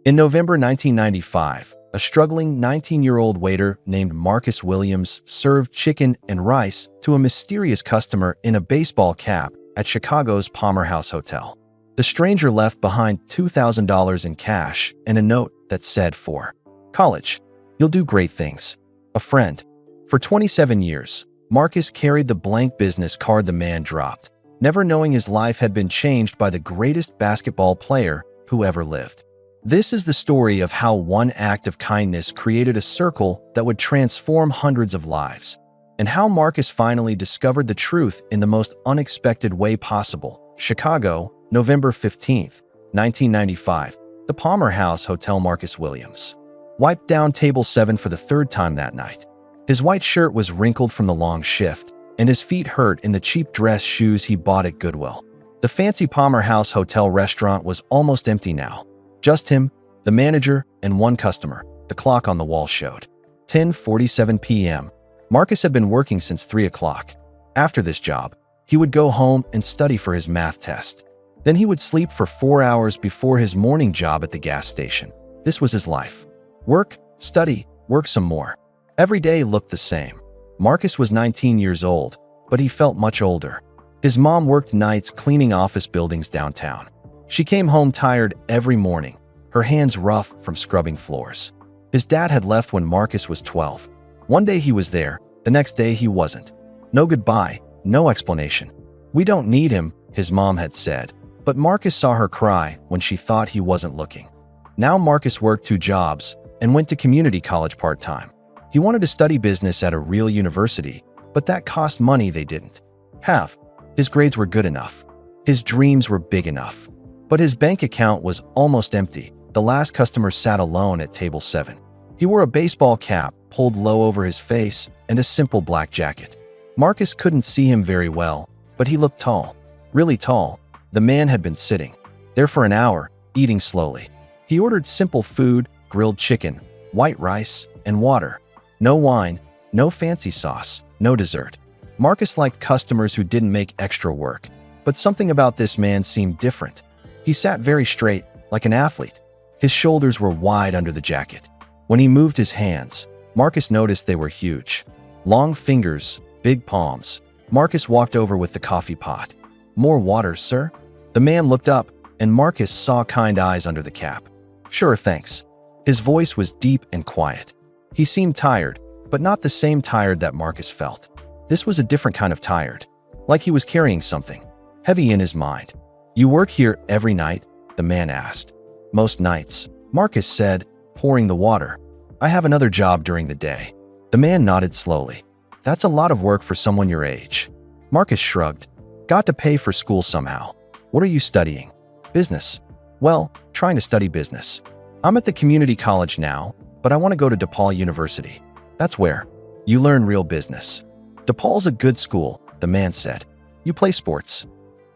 In November 1995, a struggling 19-year-old waiter named Marcus Williams served chicken and rice to a mysterious customer in a baseball cap at Chicago's Palmer House Hotel. The stranger left behind $2,000 in cash and a note that said, "For college, you'll do great things. A friend." For 27 years, Marcus carried the blank business card the man dropped, never knowing his life had been changed by the greatest basketball player who ever lived. This is the story of how one act of kindness created a circle that would transform hundreds of lives, and how Marcus finally discovered the truth in the most unexpected way possible. Chicago, November 15th, 1995. The Palmer House Hotel. Marcus Williams wiped down table 7 for the third time that night. His white shirt was wrinkled from the long shift, and his feet hurt in the cheap dress shoes he bought at Goodwill. The fancy Palmer House Hotel restaurant was almost empty now. Just him, the manager, and one customer. The clock on the wall showed 10:47 p.m. Marcus had been working since 3 o'clock. After this job, he would go home and study for his math test. Then he would sleep for 4 hours before his morning job at the gas station. This was his life. Work, study, work some more. Every day looked the same. Marcus was 19 years old, but he felt much older. His mom worked nights cleaning office buildings downtown. She came home tired every morning, her hands rough from scrubbing floors. His dad had left when Marcus was 12. One day he was there, the next day he wasn't. No goodbye, no explanation. "We don't need him," his mom had said, but Marcus saw her cry when she thought he wasn't looking. Now Marcus worked 2 jobs and went to community college part-time. He wanted to study business at a real university, but that cost money they didn't have. His grades were good enough. His dreams were big enough. But his bank account was almost empty. The last customer sat alone at table 7. He wore a baseball cap pulled low over his face and a simple black jacket. Marcus couldn't see him very well, but he looked tall, really tall. The man had been sitting there for an hour, eating slowly. He ordered simple food, grilled chicken, white rice, and water. No wine, no fancy sauce, no dessert. Marcus liked customers who didn't make extra work, but something about this man seemed different. He sat very straight, like an athlete. His shoulders were wide under the jacket. When he moved his hands, Marcus noticed they were huge. Long fingers, big palms. Marcus walked over with the coffee pot. "More water, sir?" The man looked up, and Marcus saw kind eyes under the cap. "Sure, thanks." His voice was deep and quiet. He seemed tired, but not the same tired that Marcus felt. This was a different kind of tired, like he was carrying something heavy in his mind. "You work here every night?" the man asked. "Most nights," Marcus said, pouring the water. "I have another job during the day." The man nodded slowly. "That's a lot of work for someone your age." Marcus shrugged. "Got to pay for school somehow." "What are you studying?" "Business." "Well, trying to study business. I'm at the community college now, but I want to go to DePaul University." "That's where you learn real business." "DePaul's a good school," the man said. "You play sports?"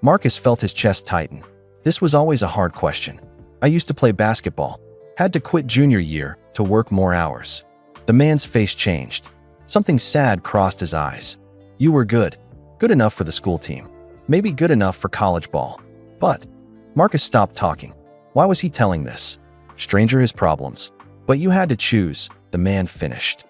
Marcus felt his chest tighten. This was always a hard question. "I used to play basketball. Had to quit junior year to work more hours." The man's face changed. Something sad crossed his eyes. "You were good. Good enough for the school team. Maybe good enough for college ball. But..." Marcus stopped talking. Why was he telling this? Stranger his problems. "But you had to choose," the man finished.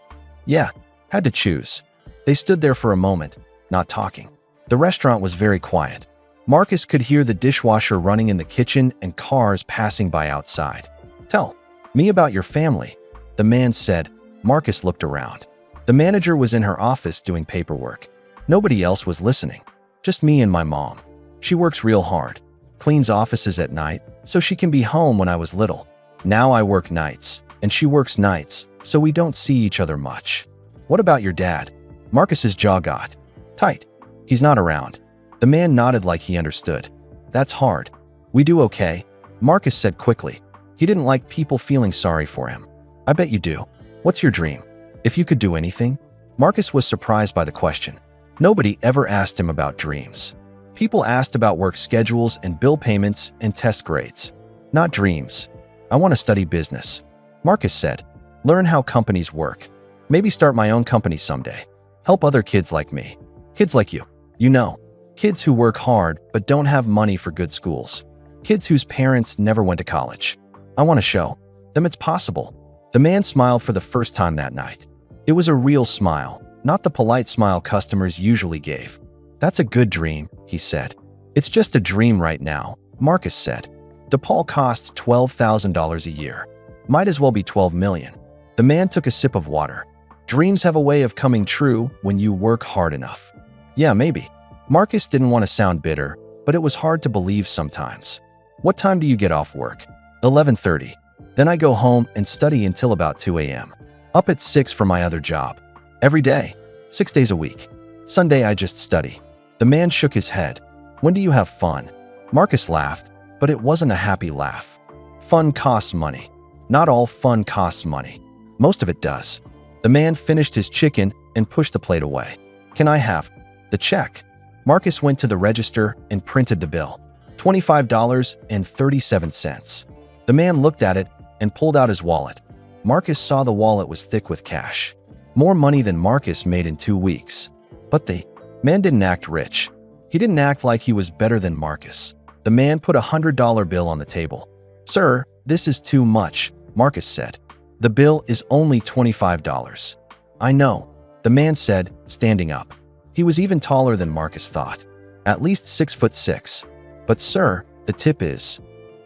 "Yeah, had to choose." They stood there for a moment, not talking. The restaurant was very quiet. Marcus could hear the dishwasher running in the kitchen and cars passing by outside. "Tell me about your family," the man said. Marcus looked around. The manager was in her office doing paperwork. Nobody else was listening. "Just me and my mom. She works real hard. Cleans offices at night, so she can be home when I was little. Now I work nights, and she works nights, so we don't see each other much." "What about your dad?" Marcus's jaw got tight. "He's not around." The man nodded like he understood. "That's hard." "We do okay," Marcus said quickly. He didn't like people feeling sorry for him. "I bet you do. What's your dream? If you could do anything?" Marcus was surprised by the question. Nobody ever asked him about dreams. People asked about work schedules and bill payments and test grades. Not dreams. "I want to study business," Marcus said. "Learn how companies work. Maybe start my own company someday. Help other kids like me. Kids like you. You know. Kids who work hard but don't have money for good schools. Kids whose parents never went to college. I want to show Then it's possible. The man smiled for the first time that night. It was a real smile, not the polite smile customers usually gave. "That's a good dream," he said. "It's just a dream right now," Marcus said. DePaul costs $12,000 a year. Might as well be 12 million. The man took a sip of water. Dreams have a way of coming true when you work hard enough. Yeah, maybe. Marcus didn't want to sound bitter, but it was hard to believe sometimes. "What time do you get off work?" 11:30. "Then I go home and study until about 2 a.m. Up at 6 for my other job. Every day. 6 days a week. Sunday I just study." The man shook his head. "When do you have fun?" Marcus laughed, but it wasn't a happy laugh. Fun costs money. Not all fun costs money. Most of it does. The man finished his chicken and pushed the plate away. "Can I have the check?" Marcus went to the register and printed the bill. $25.37. The man looked at it and pulled out his wallet. Marcus saw the wallet was thick with cash. More money than Marcus made in 2 weeks. But the man didn't act rich. He didn't act like he was better than Marcus. The man put a $100 bill on the table. "Sir, this is too much," Marcus said. "The bill is only $25. "I know," the man said, standing up. He was even taller than Marcus thought. At least 6'6". "But sir, the tip is..."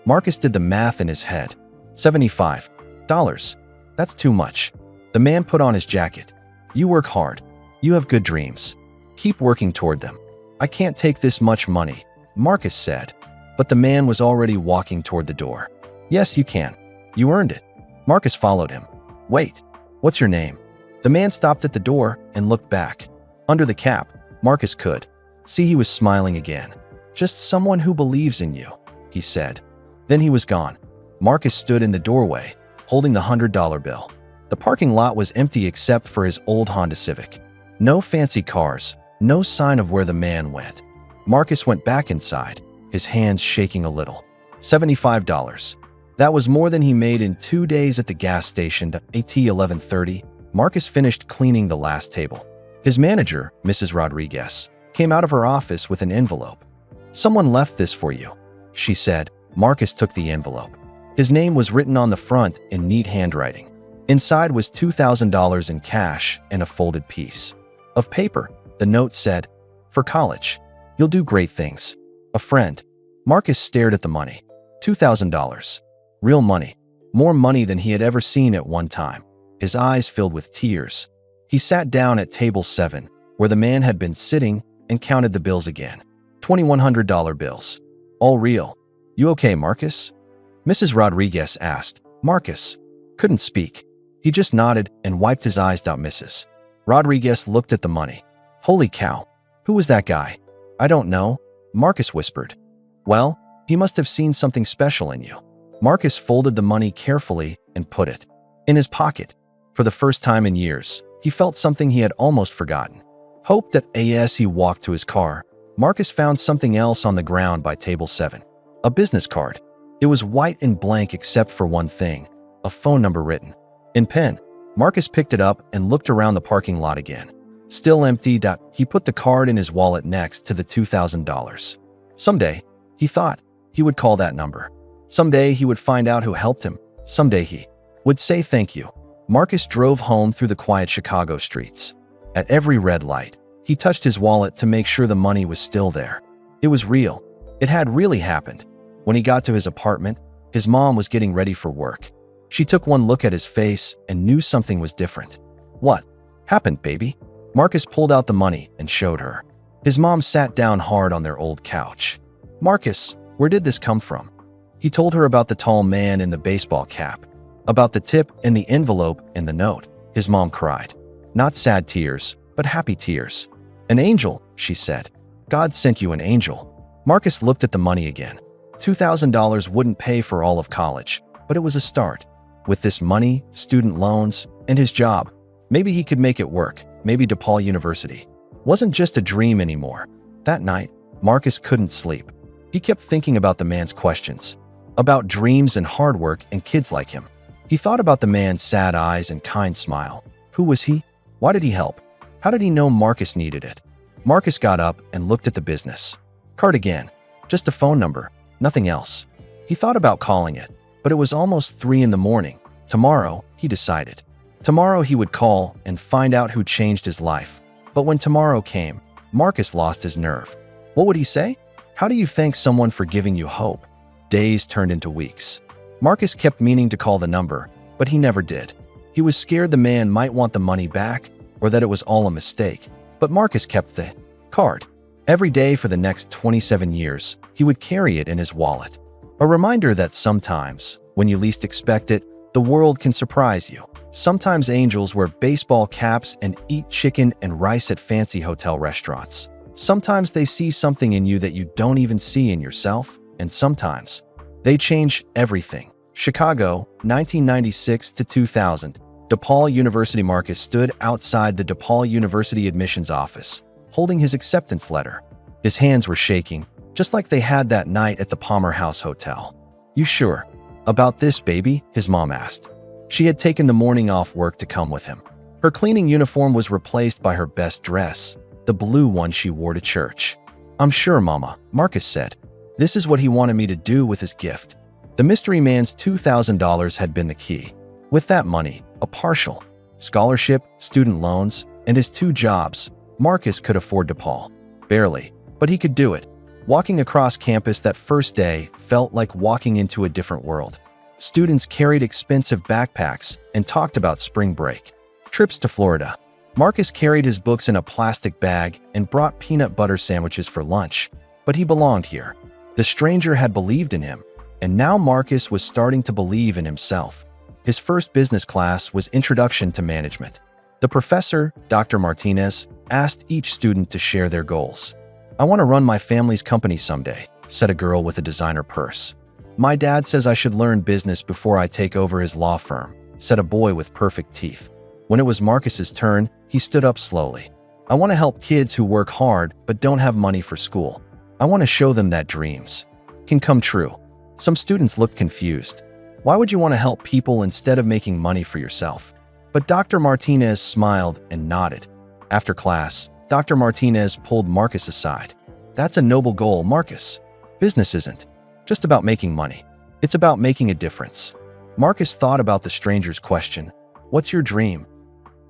Marcus did the math in his head. $75. That's too much. The man put on his jacket. "You work hard. You have good dreams. Keep working toward them." "I can't take this much money," Marcus said. But the man was already walking toward the door. "Yes, you can. You earned it." Marcus followed him. "Wait, what's your name?" The man stopped at the door and looked back. Under the cap, Marcus could see he was smiling again. "Just someone who believes in you," he said. Then he was gone. Marcus stood in the doorway, holding the $100 bill. The parking lot was empty except for his old Honda Civic. No fancy cars, no sign of where the man went. Marcus went back inside, his hands shaking a little. $75. That was more than he made in 2 days at the gas station. At 11:30, Marcus finished cleaning the last table. His manager, Mrs. Rodriguez, came out of her office with an envelope. "Someone left this for you," she said. Marcus took the envelope. His name was written on the front in neat handwriting. Inside was $2,000 in cash and a folded piece of paper. The note said, "For college. You'll do great things. A friend." Marcus stared at the money. $2,000. Real money. More money than he had ever seen at one time. His eyes filled with tears. He sat down at table 7, where the man had been sitting, and counted the bills again. $2,100 bills. All real. "You okay, Marcus?" Mrs. Rodriguez asked. Marcus couldn't speak. He just nodded and wiped his eyes out. Mrs. Rodriguez looked at the money. "Holy cow. Who was that guy?" "I don't know," Marcus whispered. "Well, he must have seen something special in you." Marcus folded the money carefully and put it in his pocket. For the first time in years, he felt something he had almost forgotten. Hope that as he walked to his car, Marcus found something else on the ground by table 7. A business card. It was white and blank except for one thing, a phone number written in pen. Marcus picked it up and looked around the parking lot again. Still empty. He put the card in his wallet next to the $2,000. Someday, he thought, he would call that number. Someday he would find out who helped him. Someday he would say thank you. Marcus drove home through the quiet Chicago streets. At every red light, he touched his wallet to make sure the money was still there. It was real. It had really happened. When he got to his apartment, his mom was getting ready for work. She took one look at his face and knew something was different. "What happened, baby?" Marcus pulled out the money and showed her. His mom sat down hard on their old couch. "Marcus, where did this come from?" He told her about the tall man in the baseball cap, about the tip and the envelope and the note. His mom cried. Not sad tears, but happy tears. "An angel," she said. "God sent you an angel." Marcus looked at the money again. $2,000 wouldn't pay for all of college, but it was a start. With this money, student loans, and his job, maybe he could make it work. Maybe DePaul University wasn't just a dream anymore. That night, Marcus couldn't sleep. He kept thinking about the man's questions, about dreams and hard work and kids like him. He thought about the man's sad eyes and kind smile. Who was he? Why did he help? How did he know Marcus needed it? Marcus got up and looked at the business card again. Just a phone number, nothing else. He thought about calling it. But it was almost 3 in the morning. Tomorrow, he decided. Tomorrow he would call and find out who changed his life. But when tomorrow came, Marcus lost his nerve. What would he say? How do you thank someone for giving you hope? Days turned into weeks. Marcus kept meaning to call the number, but he never did. He was scared the man might want the money back or that it was all a mistake. But Marcus kept the card. Every day for the next 27 years, he would carry it in his wallet. A reminder that sometimes, when you least expect it, the world can surprise you. Sometimes angels wear baseball caps and eat chicken and rice at fancy hotel restaurants. Sometimes they see something in you that you don't even see in yourself, and sometimes they change everything. Chicago, 1996 to 2000. DePaul University. Marcus stood outside the DePaul University admissions office, holding his acceptance letter. His hands were shaking, just like they had that night at the Palmer House Hotel. "You sure about this, baby?" his mom asked. She had taken the morning off work to come with him. Her cleaning uniform was replaced by her best dress, the blue one she wore to church. "I'm sure, Mama," Marcus said. This is what he wanted me to do with his gift. The mystery man's $2,000 had been the key. With that money, a partial scholarship, student loans, and his 2 jobs, Marcus could afford DePaul. Barely, but he could do it. Walking across campus that first day felt like walking into a different world. Students carried expensive backpacks and talked about spring break, trips to Florida. Marcus carried his books in a plastic bag and brought peanut butter sandwiches for lunch. But he belonged here. The stranger had believed in him, and now Marcus was starting to believe in himself. His first business class was Introduction to Management. The professor, Dr. Martinez, asked each student to share their goals. "I want to run my family's company someday," said a girl with a designer purse. "My dad says I should learn business before I take over his law firm," said a boy with perfect teeth. When it was Marcus's turn, he stood up slowly. "I want to help kids who work hard but don't have money for school. I want to show them that dreams can come true." Some students looked confused. Why would you want to help people instead of making money for yourself? But Dr. Martinez smiled and nodded. After class, Dr. Martinez pulled Marcus aside. "That's a noble goal, Marcus. Business isn't just about making money. It's about making a difference." Marcus thought about the stranger's question. "What's your dream?"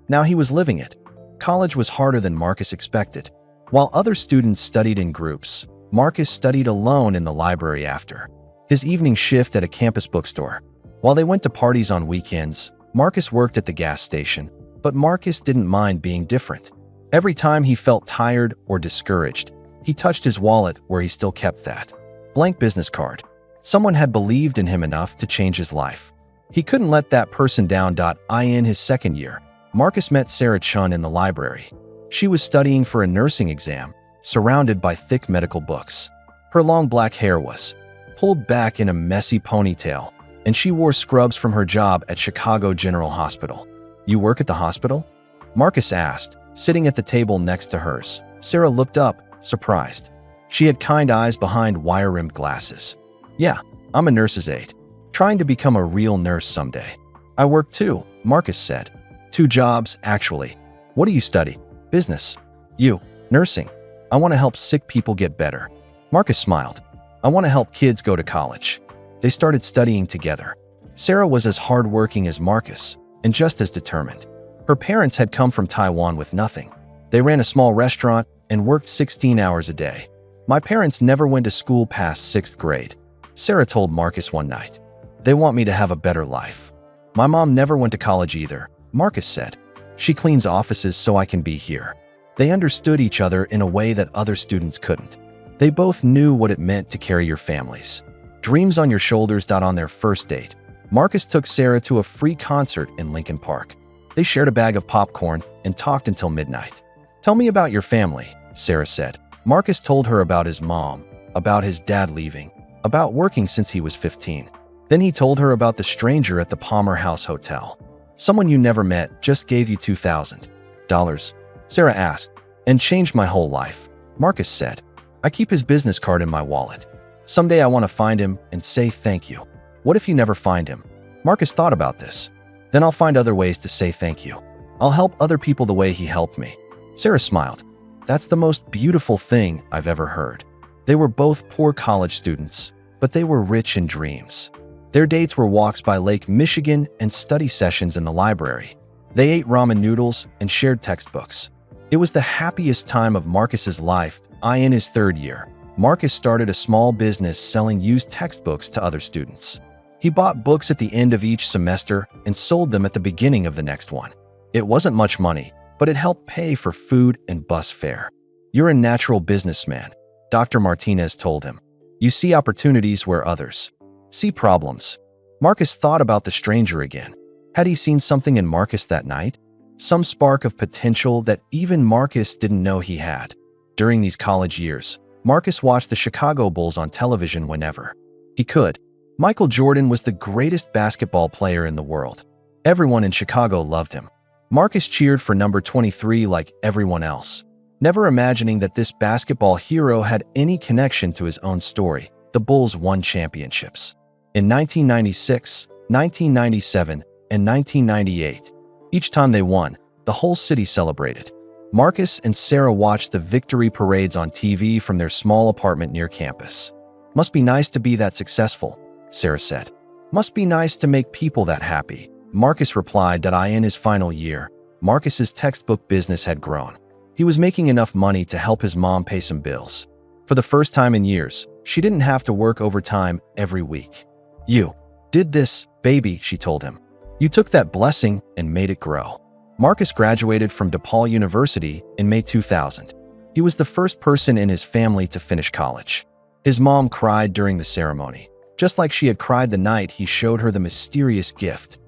Now he was living it. College was harder than Marcus expected. While other students studied in groups, Marcus studied alone in the library after his evening shift at a campus bookstore. While they went to parties on weekends, Marcus worked at the gas station. But Marcus didn't mind being different. Every time he felt tired or discouraged, he touched his wallet where he still kept that blank business card. Someone had believed in him enough to change his life. He couldn't let that person down. In his second year, Marcus met Sarah Chun in the library. She was studying for a nursing exam, surrounded by thick medical books. Her long black hair was pulled back in a messy ponytail, and she wore scrubs from her job at Chicago General Hospital. "You work at the hospital?" Marcus asked, sitting at the table next to hers. Sarah looked up, surprised. She had kind eyes behind wire-rimmed glasses. "Yeah, I'm a nurse's aide. Trying to become a real nurse someday." "I work too," Marcus said. "2 jobs, actually." "What do you study?" "Business." "You?" "Nursing. I want to help sick people get better." Marcus smiled. "I want to help kids go to college." They started studying together. Sarah was as hardworking as Marcus, and just as determined. Her parents had come from Taiwan with nothing. They ran a small restaurant and worked 16 hours a day. "My parents never went to school past 6th grade," Sarah told Marcus one night. "They want me to have a better life." "My mom never went to college either," Marcus said. "She cleans offices so I can be here." They understood each other in a way that other students couldn't. They both knew what it meant to carry your families' dreams on your shoulders. On their first date, Marcus took Sarah to a free concert in Lincoln Park. They shared a bag of popcorn and talked until midnight. "Tell me about your family," Sarah said. Marcus told her about his mom, about his dad leaving, about working since he was 15. Then he told her about the stranger at the Palmer House Hotel. "Someone you never met just gave you $2,000, Sarah asked. "And changed my whole life," Marcus said. "I keep his business card in my wallet. Someday I want to find him and say thank you." "What if you never find him?" Marcus thought about this. "Then I'll find other ways to say thank you. I'll help other people the way he helped me." Sarah smiled. "That's the most beautiful thing I've ever heard." They were both poor college students, but they were rich in dreams. Their dates were walks by Lake Michigan and study sessions in the library. They ate ramen noodles and shared textbooks. It was the happiest time of Marcus's life. In his third year, Marcus started a small business selling used textbooks to other students. He bought books at the end of each semester and sold them at the beginning of the next one. It wasn't much money, but it helped pay for food and bus fare. "You're a natural businessman," Dr. Martinez told him. "You see opportunities where others see problems." Marcus thought about the stranger again. Had he seen something in Marcus that night? Some spark of potential that even Marcus didn't know he had. During these college years, Marcus watched the Chicago Bulls on television whenever he could. Michael Jordan was the greatest basketball player in the world. Everyone in Chicago loved him. Marcus cheered for number 23 like everyone else, never imagining that this basketball hero had any connection to his own story. The Bulls won championships in 1996, 1997, and 1998. Each time they won, the whole city celebrated. Marcus and Sarah watched the victory parades on TV from their small apartment near campus. "Must be nice to be that successful," Sarah said. "Must be nice to make people that happy," Marcus replied. That in his final year, Marcus's textbook business had grown. He was making enough money to help his mom pay some bills. For the first time in years, she didn't have to work overtime every week. "You did this, baby," she told him. "You took that blessing and made it grow." Marcus graduated from DePaul University in May 2000. He was the first person in his family to finish college. His mom cried during the ceremony, just like she had cried the night he showed her the mysterious gift.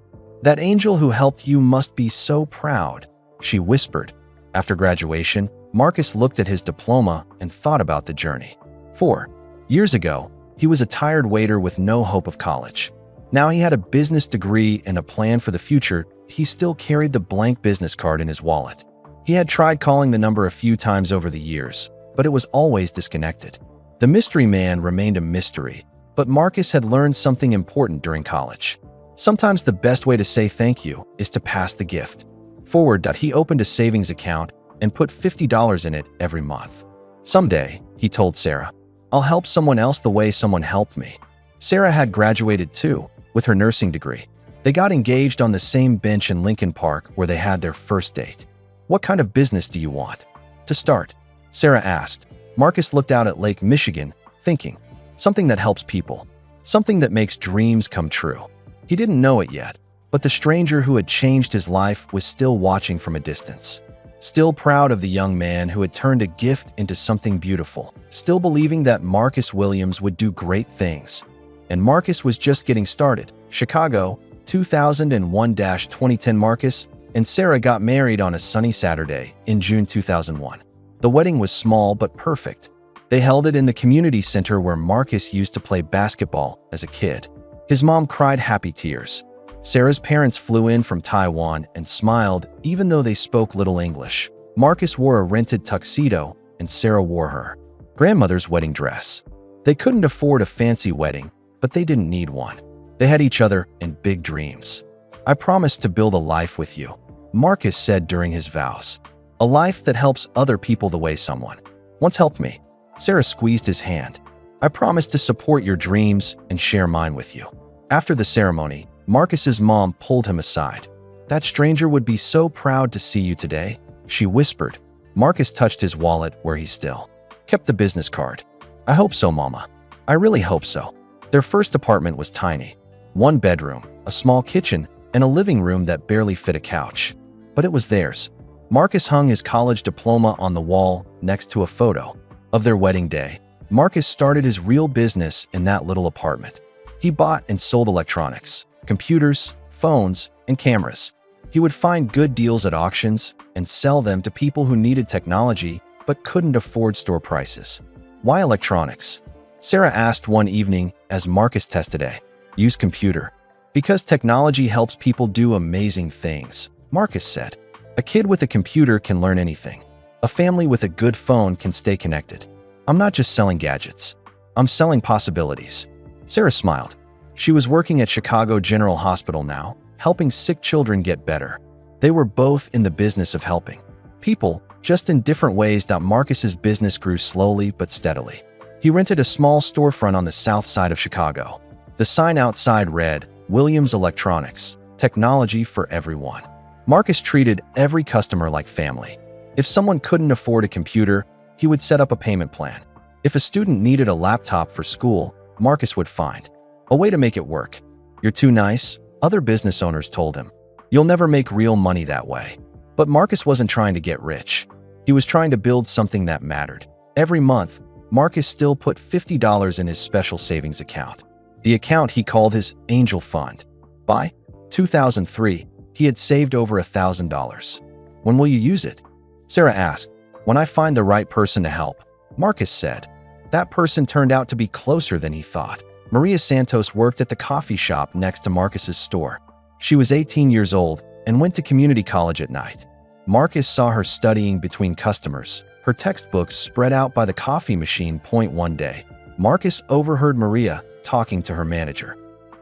"That angel who helped you must be so proud," she whispered. After graduation, Marcus looked at his diploma and thought about the journey. 4 years ago, he was a tired waiter with no hope of college. Now he had a business degree and a plan for the future. He still carried the blank business card in his wallet. He had tried calling the number a few times over the years, but it was always disconnected. The mystery man remained a mystery, but Marcus had learned something important during college. Sometimes the best way to say thank you is to pass the gift forward. He opened a savings account and put $50 in it every month. "Someday," he told Sarah, "I'll help someone else the way someone helped me." Sarah had graduated too, with her nursing degree. They got engaged on the same bench in Lincoln Park where they had their first date. "What kind of business do you want to start?" Sarah asked. Marcus looked out at Lake Michigan, thinking, something that helps people, something that makes dreams come true. He didn't know it yet, but the stranger who had changed his life was still watching from a distance. Still proud of the young man who had turned a gift into something beautiful, still believing that Marcus Williams would do great things. And Marcus was just getting started. Chicago, 2001-2010. Marcus and Sarah got married on a sunny Saturday in June 2001. The wedding was small but perfect. They held it in the community center where Marcus used to play basketball as a kid. His mom cried happy tears. Sarah's parents flew in from Taiwan and smiled even though they spoke little English. Marcus wore a rented tuxedo and Sarah wore her grandmother's wedding dress. They couldn't afford a fancy wedding, but they didn't need one. They had each other and big dreams. "I promise to build a life with you," Marcus said during his vows. "A life that helps other people the way someone once helped me." Sarah squeezed his hand. "I promise to support your dreams and share mine with you." After the ceremony, Marcus's mom pulled him aside. "That stranger would be so proud to see you today," she whispered. Marcus touched his wallet where he still kept the business card. "I hope so, Mama. I really hope so." Their first apartment was tiny. 1 bedroom, a small kitchen, and a living room that barely fit a couch. But it was theirs. Marcus hung his college diploma on the wall next to a photo of their wedding day. Marcus started his real business in that little apartment. He bought and sold electronics, computers, phones, and cameras. He would find good deals at auctions and sell them to people who needed technology but couldn't afford store prices. "Why electronics?" Sarah asked one evening as Marcus tested a used computer. "Because technology helps people do amazing things," Marcus said. "A kid with a computer can learn anything. A family with a good phone can stay connected. I'm not just selling gadgets. I'm selling possibilities." Sarah smiled. She was working at Chicago General Hospital now, helping sick children get better. They were both in the business of helping people, just in different ways. Marcus's business grew slowly but steadily. He rented a small storefront on the south side of Chicago. The sign outside read, Williams Electronics, technology for everyone. Marcus treated every customer like family. If someone couldn't afford a computer, he would set up a payment plan. If a student needed a laptop for school, Marcus would find a way to make it work. You're too nice, other business owners told him. You'll never make real money that way. But Marcus wasn't trying to get rich. He was trying to build something that mattered. Every month, Marcus still put $50 in his special savings account. The account he called his Angel Fund. By 2003, he had saved over $1,000. When will you use it? Sarah asked. When I find the right person to help, Marcus said. That person turned out to be closer than he thought. Maria Santos worked at the coffee shop next to Marcus's store. She was 18 years old and went to community college at night. Marcus saw her studying between customers, her textbooks spread out by the coffee machine. One day, Marcus overheard Maria talking to her manager.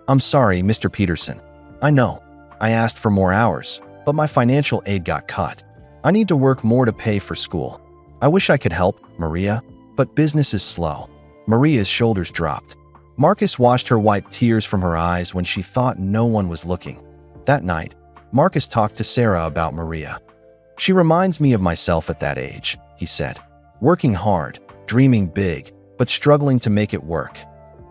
I'm sorry, Mr. Peterson. I know. I asked for more hours, but my financial aid got cut. I need to work more to pay for school. I wish I could help, Maria, but business is slow. Maria's shoulders dropped. Marcus watched her wipe tears from her eyes when she thought no one was looking. That night, Marcus talked to Sarah about Maria. She reminds me of myself at that age, he said. Working hard, dreaming big, but struggling to make it work.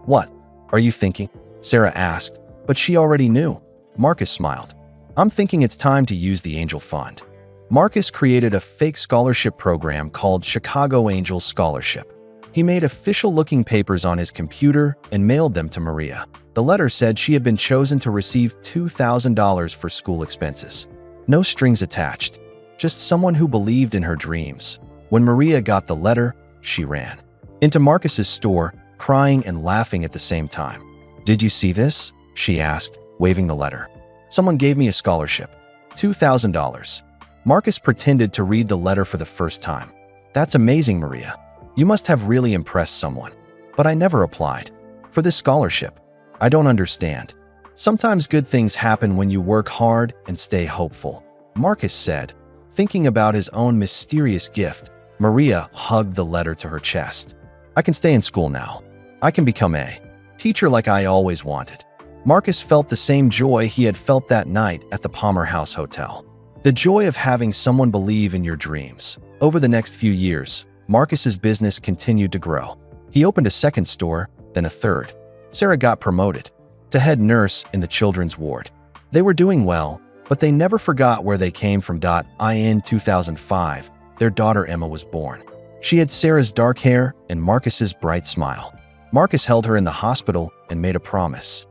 What are you thinking? Sarah asked, but she already knew. Marcus smiled. I'm thinking it's time to use the Angel Fund. Marcus created a fake scholarship program called Chicago Angels Scholarship. He made official-looking papers on his computer and mailed them to Maria. The letter said she had been chosen to receive $2,000 for school expenses. No strings attached, just someone who believed in her dreams. When Maria got the letter, she ran into Marcus's store, crying and laughing at the same time. Did you see this? She asked, waving the letter. Someone gave me a scholarship. $2,000. Marcus pretended to read the letter for the first time. That's amazing, Maria. You must have really impressed someone. But I never applied for this scholarship. I don't understand. Sometimes good things happen when you work hard and stay hopeful, Marcus said. Thinking about his own mysterious gift, Maria hugged the letter to her chest. I can stay in school now. I can become a teacher like I always wanted. Marcus felt the same joy he had felt that night at the Palmer House Hotel. The joy of having someone believe in your dreams. Over the next few years, Marcus's business continued to grow. He opened a second store, then a third. Sarah got promoted to head nurse in the children's ward. They were doing well, but they never forgot where they came from. In 2005, their daughter Emma was born. She had Sarah's dark hair and Marcus's bright smile. Marcus held her in the hospital and made a promise.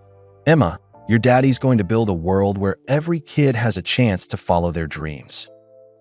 Emma, your daddy's going to build a world where every kid has a chance to follow their dreams.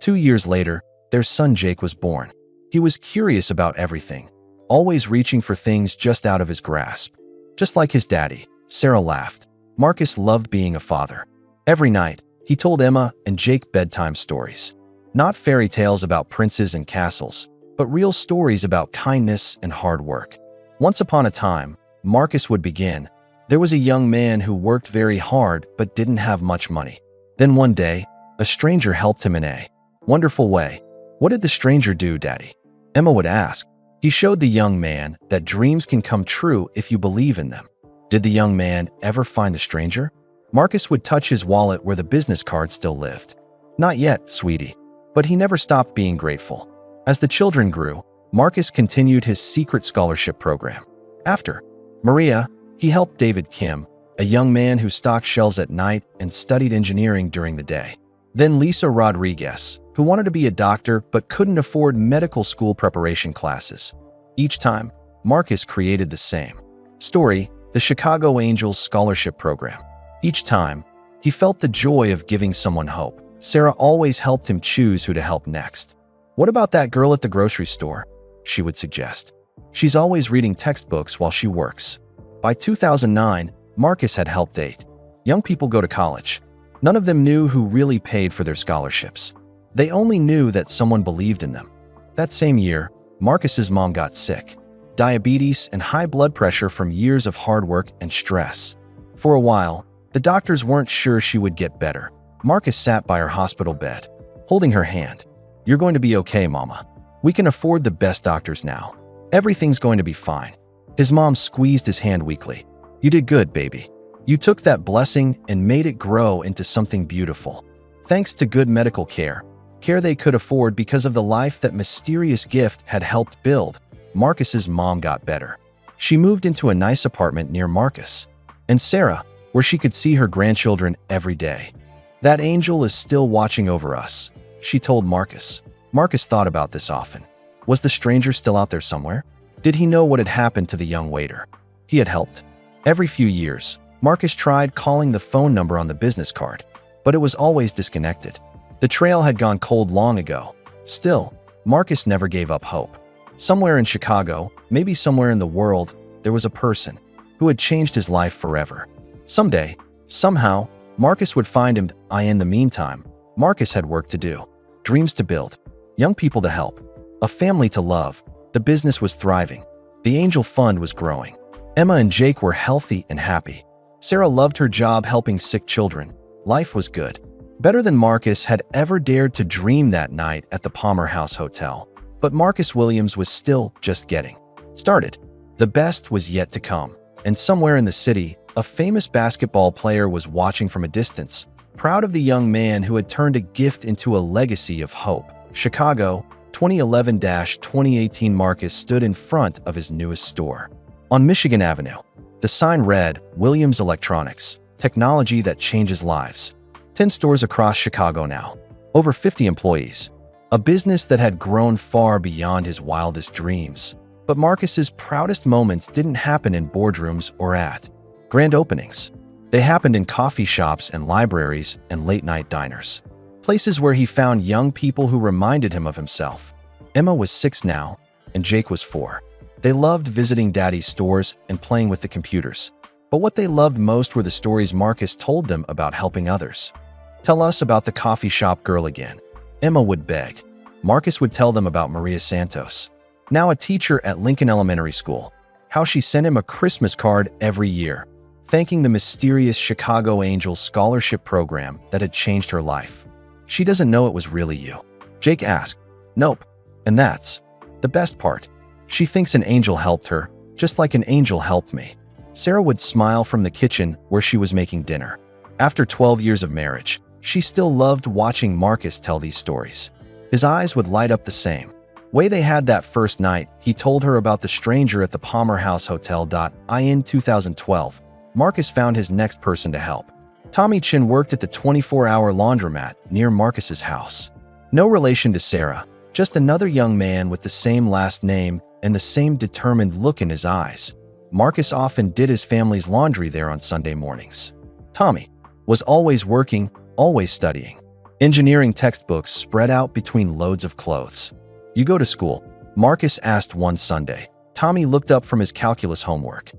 2 years later, their son Jake was born. He was curious about everything, always reaching for things just out of his grasp. Just like his daddy, Sarah laughed. Marcus loved being a father. Every night, he told Emma and Jake bedtime stories. Not fairy tales about princes and castles, but real stories about kindness and hard work. Once upon a time, Marcus would begin. There was a young man who worked very hard but didn't have much money. Then one day, a stranger helped him in a wonderful way. What did the stranger do, Daddy? Emma would ask. He showed the young man that dreams can come true if you believe in them. Did the young man ever find the stranger? Marcus would touch his wallet where the business card still lived. Not yet, sweetie. But he never stopped being grateful. As the children grew, Marcus continued his secret scholarship program. After Maria, he helped David Kim, a young man who stocked shelves at night and studied engineering during the day. Then Lisa Rodriguez, who wanted to be a doctor but couldn't afford medical school preparation classes. Each time, Marcus created the same story, the Chicago Angels Scholarship Program. Each time, he felt the joy of giving someone hope. Sarah always helped him choose who to help next. What about that girl at the grocery store? She would suggest. She's always reading textbooks while she works. By 2009, Marcus had helped 8 young people go to college. None of them knew who really paid for their scholarships. They only knew that someone believed in them. That same year, Marcus's mom got sick. Diabetes and high blood pressure from years of hard work and stress. For a while, the doctors weren't sure she would get better. Marcus sat by her hospital bed, holding her hand. You're going to be okay, Mama. We can afford the best doctors now. Everything's going to be fine. His mom squeezed his hand weakly. You did good, baby. You took that blessing and made it grow into something beautiful. Thanks to good medical care they could afford because of the life that mysterious gift had helped build, Marcus's mom got better. She moved into a nice apartment near Marcus and Sarah, where she could see her grandchildren every day. That angel is still watching over us, she told Marcus. Marcus thought about this often. Was the stranger still out there somewhere? Did he know what had happened to the young waiter he had helped? Every few years, Marcus tried calling the phone number on the business card, but it was always disconnected. The trail had gone cold long ago. Still, Marcus never gave up hope. Somewhere in Chicago, maybe somewhere in the world, there was a person who had changed his life forever. Someday, somehow, Marcus would find him. In the meantime, Marcus had work to do, dreams to build, young people to help, a family to love. The business was thriving. The Angel Fund was growing. Emma and Jake were healthy and happy. Sarah loved her job helping sick children. Life was good. Better than Marcus had ever dared to dream that night at the Palmer House Hotel. But Marcus Williams was still just getting started. The best was yet to come. And somewhere in the city, a famous basketball player was watching from a distance, proud of the young man who had turned a gift into a legacy of hope. Chicago, 2011-2018. Marcus stood in front of his newest store on Michigan Avenue. The sign read, Williams Electronics, technology that changes lives. 10 stores across Chicago now, over 50 employees, a business that had grown far beyond his wildest dreams. But Marcus's proudest moments didn't happen in boardrooms or at grand openings. They happened in coffee shops and libraries and late-night diners, places where he found young people who reminded him of himself. Emma was 6 now, and Jake was 4. They loved visiting Daddy's stores and playing with the computers. But what they loved most were the stories Marcus told them about helping others. Tell us about the coffee shop girl again, Emma would beg. Marcus would tell them about Maria Santos, now a teacher at Lincoln Elementary School, how she sent him a Christmas card every year, thanking the mysterious Chicago Angels scholarship program that had changed her life. She doesn't know it was really you, Jake asked. Nope. And that's the best part. She thinks an angel helped her, just like an angel helped me. Sarah would smile from the kitchen where she was making dinner. After 12 years of marriage, she still loved watching Marcus tell these stories. His eyes would light up the same way they had that first night he told her about the stranger at the Palmer House Hotel. In 2012, Marcus found his next person to help. Tommy Chin worked at the 24-hour laundromat near Marcus's house. No relation to Sarah, just another young man with the same last name and the same determined look in his eyes. Marcus often did his family's laundry there on Sunday mornings. Tommy was always working, always studying. Engineering textbooks spread out between loads of clothes. You go to school? Marcus asked one Sunday. Tommy looked up from his calculus homework.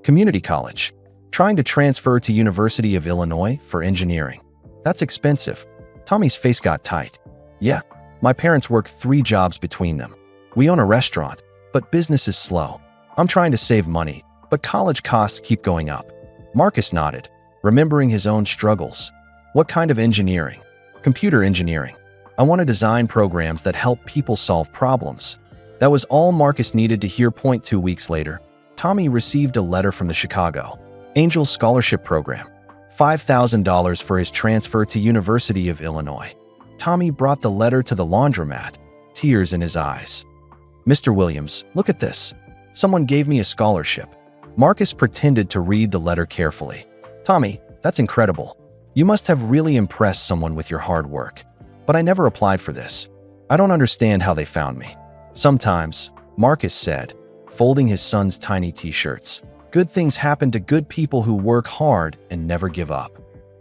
Community college. Trying to transfer to University of Illinois for engineering. That's expensive. Tommy's face got tight. Yeah, my parents work 3 jobs between them. We own a restaurant, but business is slow. I'm trying to save money, but college costs keep going up. Marcus nodded, remembering his own struggles. What kind of engineering? Computer engineering. I want to design programs that help people solve problems. That was all Marcus needed to hear. 2 weeks later, Tommy received a letter from the Chicago Angels Scholarship Program, $5,000 for his transfer to University of Illinois. Tommy brought the letter to the laundromat, tears in his eyes. Mr. Williams, look at this. Someone gave me a scholarship. Marcus pretended to read the letter carefully. Tommy, that's incredible. You must have really impressed someone with your hard work. But I never applied for this. I don't understand how they found me. Sometimes, Marcus said, folding his son's tiny t-shirts, good things happen to good people who work hard and never give up.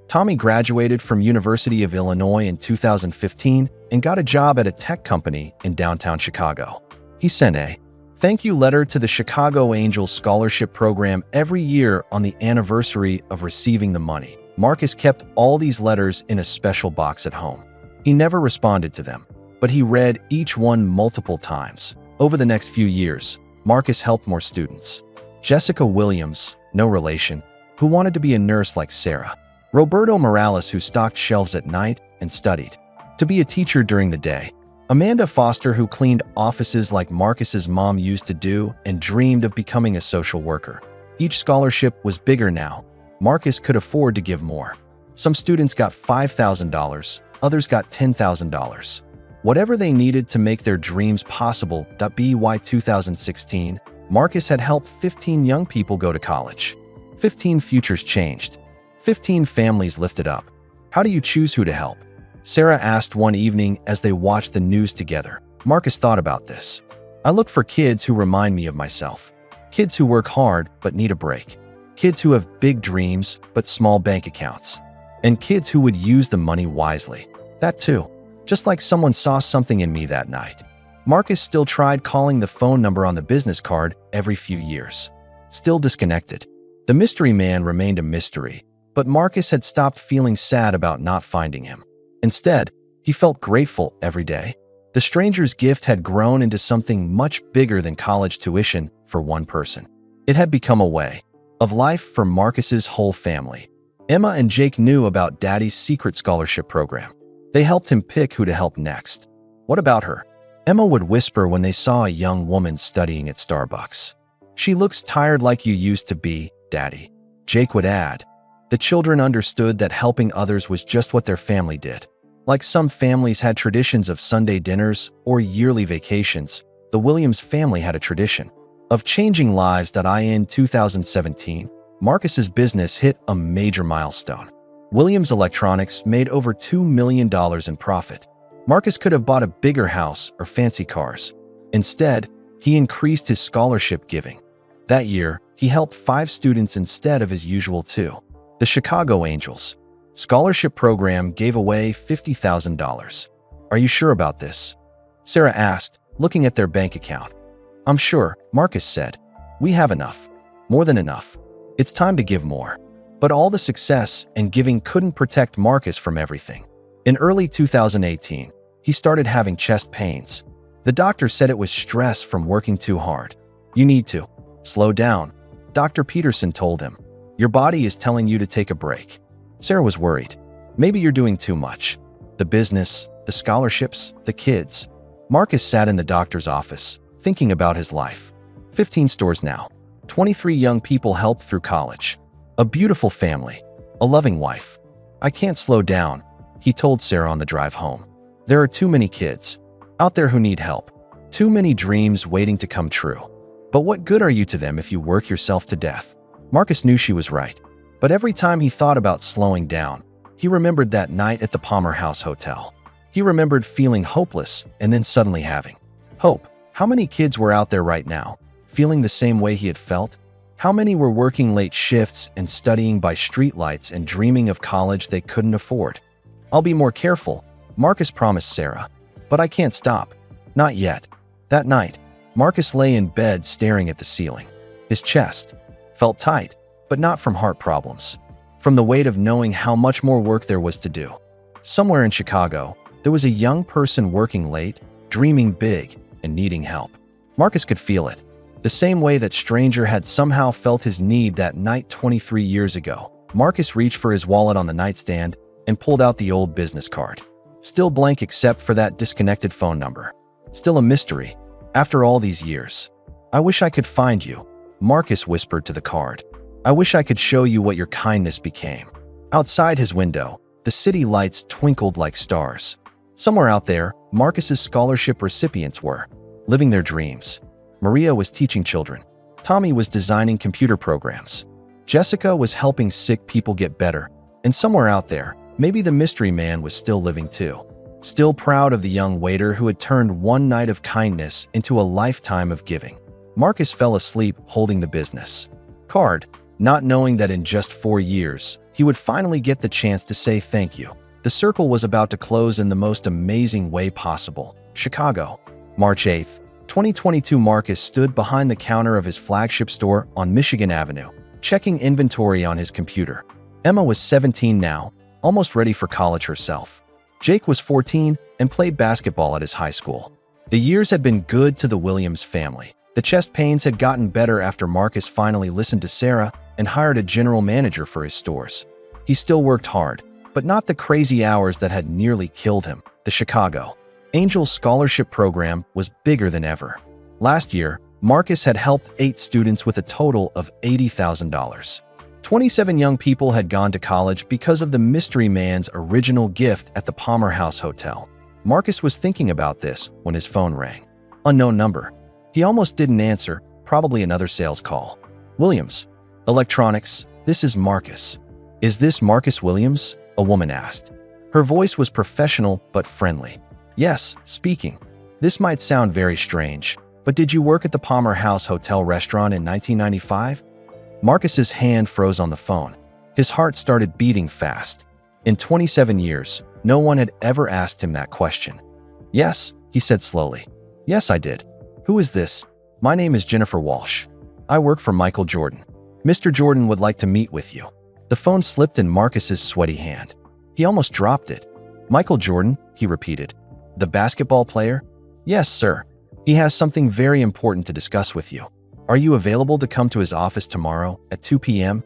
Tommy graduated from University of Illinois in 2015 and got a job at a tech company in downtown Chicago. He sent a thank you letter to the Chicago Angels Scholarship Program every year on the anniversary of receiving the money. Marcus kept all these letters in a special box at home. He never responded to them, but he read each one multiple times. Over the next few years, Marcus helped more students. Jessica Williams, no relation, who wanted to be a nurse like Sarah. Roberto Morales, who stocked shelves at night and studied to be a teacher during the day. Amanda Foster, who cleaned offices like Marcus's mom used to do and dreamed of becoming a social worker. Each scholarship was bigger now. Marcus could afford to give more. Some students got $5,000, others got $10,000. Whatever they needed to make their dreams possible. By 2016, Marcus had helped 15 young people go to college. 15 futures changed. 15 families lifted up. How do you choose who to help? Sarah asked one evening as they watched the news together. Marcus thought about this. I look for kids who remind me of myself. Kids who work hard but need a break. Kids who have big dreams but small bank accounts. And kids who would use the money wisely. That too. Just like someone saw something in me that night. Marcus still tried calling the phone number on the business card every few years. Still disconnected. The mystery man remained a mystery, but Marcus had stopped feeling sad about not finding him. Instead, he felt grateful every day. The stranger's gift had grown into something much bigger than college tuition for one person. It had become a way of life for Marcus's whole family. Emma and Jake knew about Daddy's secret scholarship program. They helped him pick who to help next. What about her? Emma would whisper when they saw a young woman studying at Starbucks. She looks tired like you used to be, Daddy. Jake would add. The children understood that helping others was just what their family did. Like some families had traditions of Sunday dinners or yearly vacations, the Williams family had a tradition of changing lives. In 2017, Marcus's business hit a major milestone. Williams Electronics made over $2 million in profit. Marcus could have bought a bigger house or fancy cars. Instead, he increased his scholarship giving. That year, he helped 5 students instead of his usual 2. The Chicago Angels scholarship program gave away $50,000. Are you sure about this? Sarah asked, looking at their bank account. I'm sure, Marcus said. We have enough. More than enough. It's time to give more. But all the success and giving couldn't protect Marcus from everything. In early 2018, he started having chest pains. The doctor said it was stress from working too hard. You need to slow down, Dr. Peterson told him. Your body is telling you to take a break. Sarah was worried. Maybe you're doing too much. The business, the scholarships, the kids. Marcus sat in the doctor's office, thinking about his life. 15 stores now. 23 young people helped through college. A beautiful family. A loving wife. I can't slow down, he told Sarah on the drive home. There are too many kids out there who need help. Too many dreams waiting to come true. But what good are you to them if you work yourself to death? Marcus knew she was right. But every time he thought about slowing down, he remembered that night at the Palmer House Hotel. He remembered feeling hopeless and then suddenly having hope. How many kids were out there right now, feeling the same way he had felt? How many were working late shifts and studying by streetlights and dreaming of college they couldn't afford? I'll be more careful, Marcus promised Sarah. But I can't stop. Not yet. That night, Marcus lay in bed staring at the ceiling. His chest felt tight, but not from heart problems. From the weight of knowing how much more work there was to do. Somewhere in Chicago, there was a young person working late, dreaming big, and needing help. Marcus could feel it. The same way that stranger had somehow felt his need that night 23 years ago. Marcus reached for his wallet on the nightstand and pulled out the old business card. Still blank except for that disconnected phone number. Still a mystery, after all these years. I wish I could find you, Marcus whispered to the card. I wish I could show you what your kindness became. Outside his window, the city lights twinkled like stars. Somewhere out there, Marcus's scholarship recipients were living their dreams. Maria was teaching children. Tommy was designing computer programs. Jessica was helping sick people get better. And somewhere out there, maybe the mystery man was still living too. Still proud of the young waiter who had turned one night of kindness into a lifetime of giving. Marcus fell asleep holding the business card, not knowing that in just 4 years, he would finally get the chance to say thank you. The circle was about to close in the most amazing way possible. Chicago, March 8, 2022. Marcus stood behind the counter of his flagship store on Michigan Avenue, checking inventory on his computer. Emma was 17 now, almost ready for college herself. Jake was 14 and played basketball at his high school. The years had been good to the Williams family. The chest pains had gotten better after Marcus finally listened to Sarah and hired a general manager for his stores. He still worked hard, but not the crazy hours that had nearly killed him. The Chicago Angels scholarship program was bigger than ever. Last year, Marcus had helped 8 students with a total of $80,000. 27 young people had gone to college because of the mystery man's original gift at the Palmer House Hotel. Marcus was thinking about this when his phone rang. Unknown number. He almost didn't answer, probably another sales call. Williams. Electronics, this is Marcus. Is this Marcus Williams? A woman asked. Her voice was professional but friendly. Yes, speaking. This might sound very strange, but did you work at the Palmer House Hotel restaurant in 1995? Marcus's hand froze on the phone. His heart started beating fast. In 27 years, no one had ever asked him that question. Yes, he said slowly. Yes, I did. Who is this? My name is Jennifer Walsh. I work for Michael Jordan. Mr. Jordan would like to meet with you. The phone slipped in Marcus's sweaty hand. He almost dropped it. Michael Jordan, he repeated. The basketball player? Yes, sir. He has something very important to discuss with you. Are you available to come to his office tomorrow at 2 p.m.?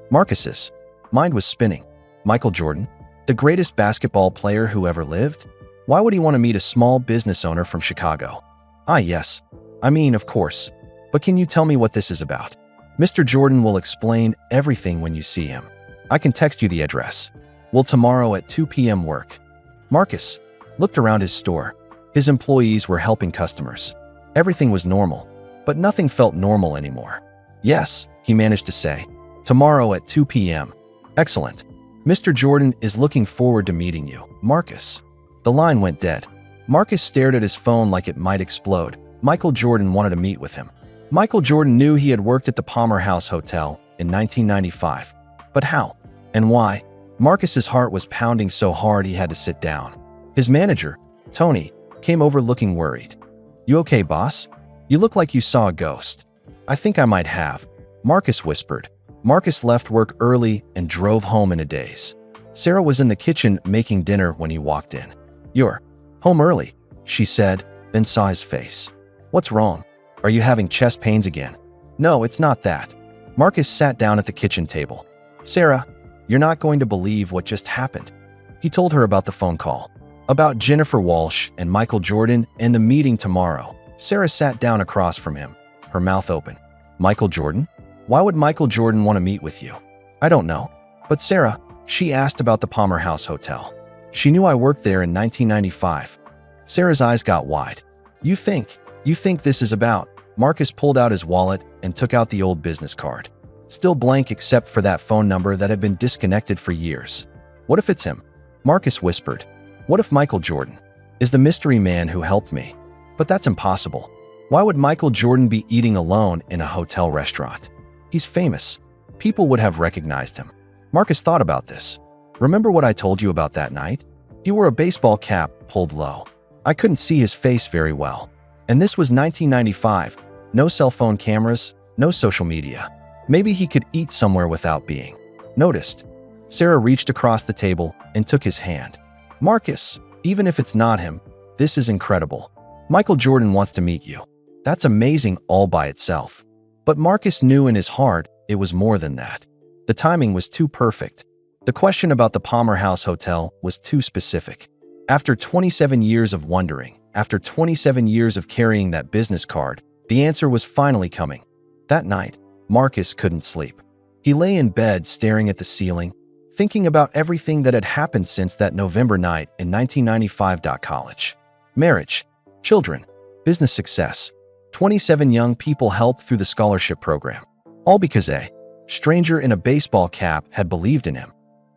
Marcus's mind was spinning. Michael Jordan? The greatest basketball player who ever lived? Why would he want to meet a small business owner from Chicago? Ah, yes. I mean, of course. But can you tell me what this is about? Mr. Jordan will explain everything when you see him. I can text you the address. Will tomorrow at 2 p.m. work? Marcus looked around his store. His employees were helping customers. Everything was normal, but nothing felt normal anymore. Yes, he managed to say. Tomorrow at 2 p.m. Excellent. Mr. Jordan is looking forward to meeting you, Marcus. The line went dead. Marcus stared at his phone like it might explode. Michael Jordan wanted to meet with him. Michael Jordan knew he had worked at the Palmer House Hotel in 1995. But how? And why? Marcus's heart was pounding so hard he had to sit down. His manager, Tony, came over looking worried. You okay, boss? You look like you saw a ghost. I think I might have, Marcus whispered. Marcus left work early and drove home in a daze. Sarah was in the kitchen making dinner when he walked in. You're home early, she said, then saw his face. What's wrong? Are you having chest pains again? No, it's not that. Marcus sat down at the kitchen table. Sarah, you're not going to believe what just happened. He told her about the phone call, about Jennifer Walsh and Michael Jordan and the meeting tomorrow. Sarah sat down across from him, her mouth open. Michael Jordan? Why would Michael Jordan want to meet with you? I don't know. But Sarah, she asked about the Palmer House Hotel. She knew I worked there in 1995. Sarah's eyes got wide. You think this is about? Marcus pulled out his wallet and took out the old business card. Still blank except for that phone number that had been disconnected for years. What if it's him? Marcus whispered. What if Michael Jordan is the mystery man who helped me? But that's impossible. Why would Michael Jordan be eating alone in a hotel restaurant? He's famous. People would have recognized him. Marcus thought about this. Remember what I told you about that night? He wore a baseball cap pulled low. I couldn't see his face very well. And this was 1995. No cell phone cameras, no social media. Maybe he could eat somewhere without being noticed. Sarah reached across the table and took his hand. Marcus, even if it's not him, this is incredible. Michael Jordan wants to meet you. That's amazing all by itself. But Marcus knew in his heart it was more than that. The timing was too perfect. The question about the Palmer House Hotel was too specific. After 27 years of wondering, after 27 years of carrying that business card, the answer was finally coming. That night, Marcus couldn't sleep. He lay in bed staring at the ceiling, thinking about everything that had happened since that November night in 1995. College, marriage, children, business success. 27 young people helped through the scholarship program. All because a stranger in a baseball cap had believed in him.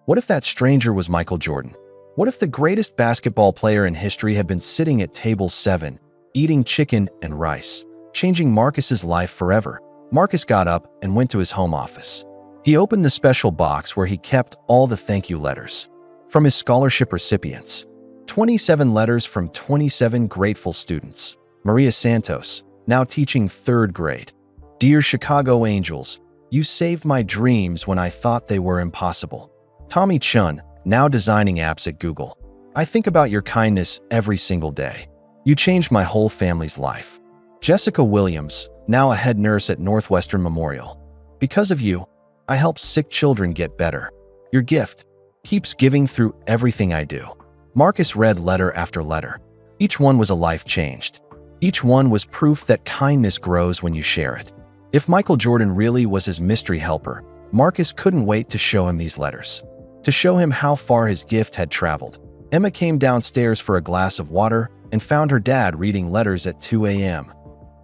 What if that stranger was Michael Jordan? What if the greatest basketball player in history had been sitting at table 7, eating chicken and rice, changing Marcus's life forever? Marcus got up and went to his home office. He opened the special box where he kept all the thank you letters from his scholarship recipients. 27 letters from 27 grateful students. Maria Santos, now teaching 3rd grade. Dear Chicago Angels, you saved my dreams when I thought they were impossible. Tommy Chun, now designing apps at Google. I think about your kindness every single day. You changed my whole family's life. Jessica Williams, now a head nurse at Northwestern Memorial. Because of you, I help sick children get better. Your gift keeps giving through everything I do. Marcus read letter after letter. Each one was a life changed. Each one was proof that kindness grows when you share it. If Michael Jordan really was his mystery helper, Marcus couldn't wait to show him these letters. To show him how far his gift had traveled, Emma came downstairs for a glass of water and found her dad reading letters at 2 a.m.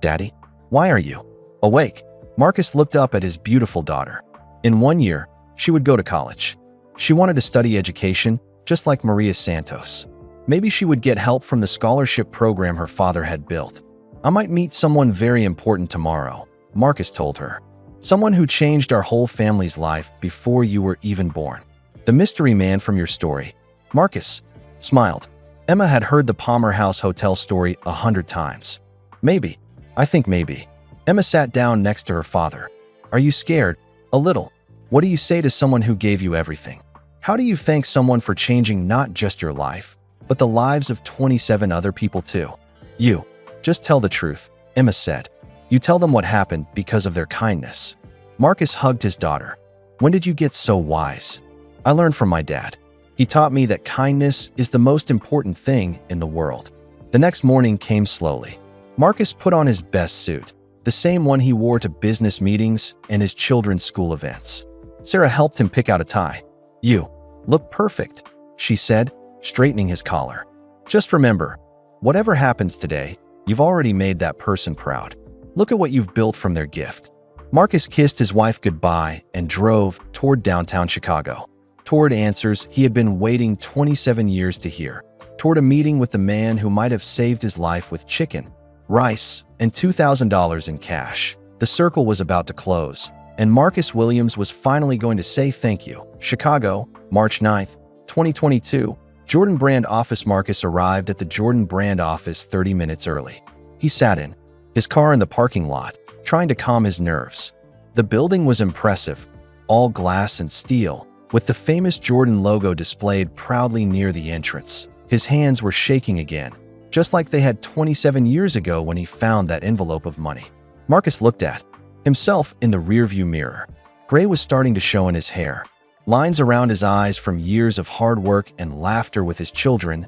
"Daddy, why are you awake?" Marcus looked up at his beautiful daughter. In 1 year, she would go to college. She wanted to study education, just like Maria Santos. Maybe she would get help from the scholarship program her father had built. "I might meet someone very important tomorrow," Marcus told her. "Someone who changed our whole family's life before you were even born. The mystery man from your story." Marcus smiled. Emma had heard the Palmer House Hotel story 100 times. "Maybe. I think maybe." Emma sat down next to her father. "Are you scared?" "A little." "What do you say to someone who gave you everything? How do you thank someone for changing not just your life, but the lives of 27 other people too?" "You just tell the truth," Emma said. "You tell them what happened because of their kindness." Marcus hugged his daughter. "When did you get so wise?" "I learned from my dad. He taught me that kindness is the most important thing in the world." The next morning came slowly. Marcus put on his best suit, the same one he wore to business meetings and his children's school events. Sarah helped him pick out a tie. "You look perfect," she said, straightening his collar. "Just remember, whatever happens today, you've already made that person proud. Look at what you've built from their gift." Marcus kissed his wife goodbye and drove toward downtown Chicago, toward answers he had been waiting 27 years to hear, toward a meeting with the man who might have saved his life with chicken, rice, and $2,000 in cash. The circle was about to close, and Marcus Williams was finally going to say thank you. Chicago, March 9th, 2022. Jordan Brand office. Marcus arrived at the Jordan Brand office 30 minutes early. He sat in his car in the parking lot, trying to calm his nerves. The building was impressive, all glass and steel, with the famous Jordan logo displayed proudly near the entrance. His hands were shaking again, just like they had 27 years ago when he found that envelope of money. Marcus looked at himself in the rearview mirror. Gray was starting to show in his hair, lines around his eyes from years of hard work and laughter with his children.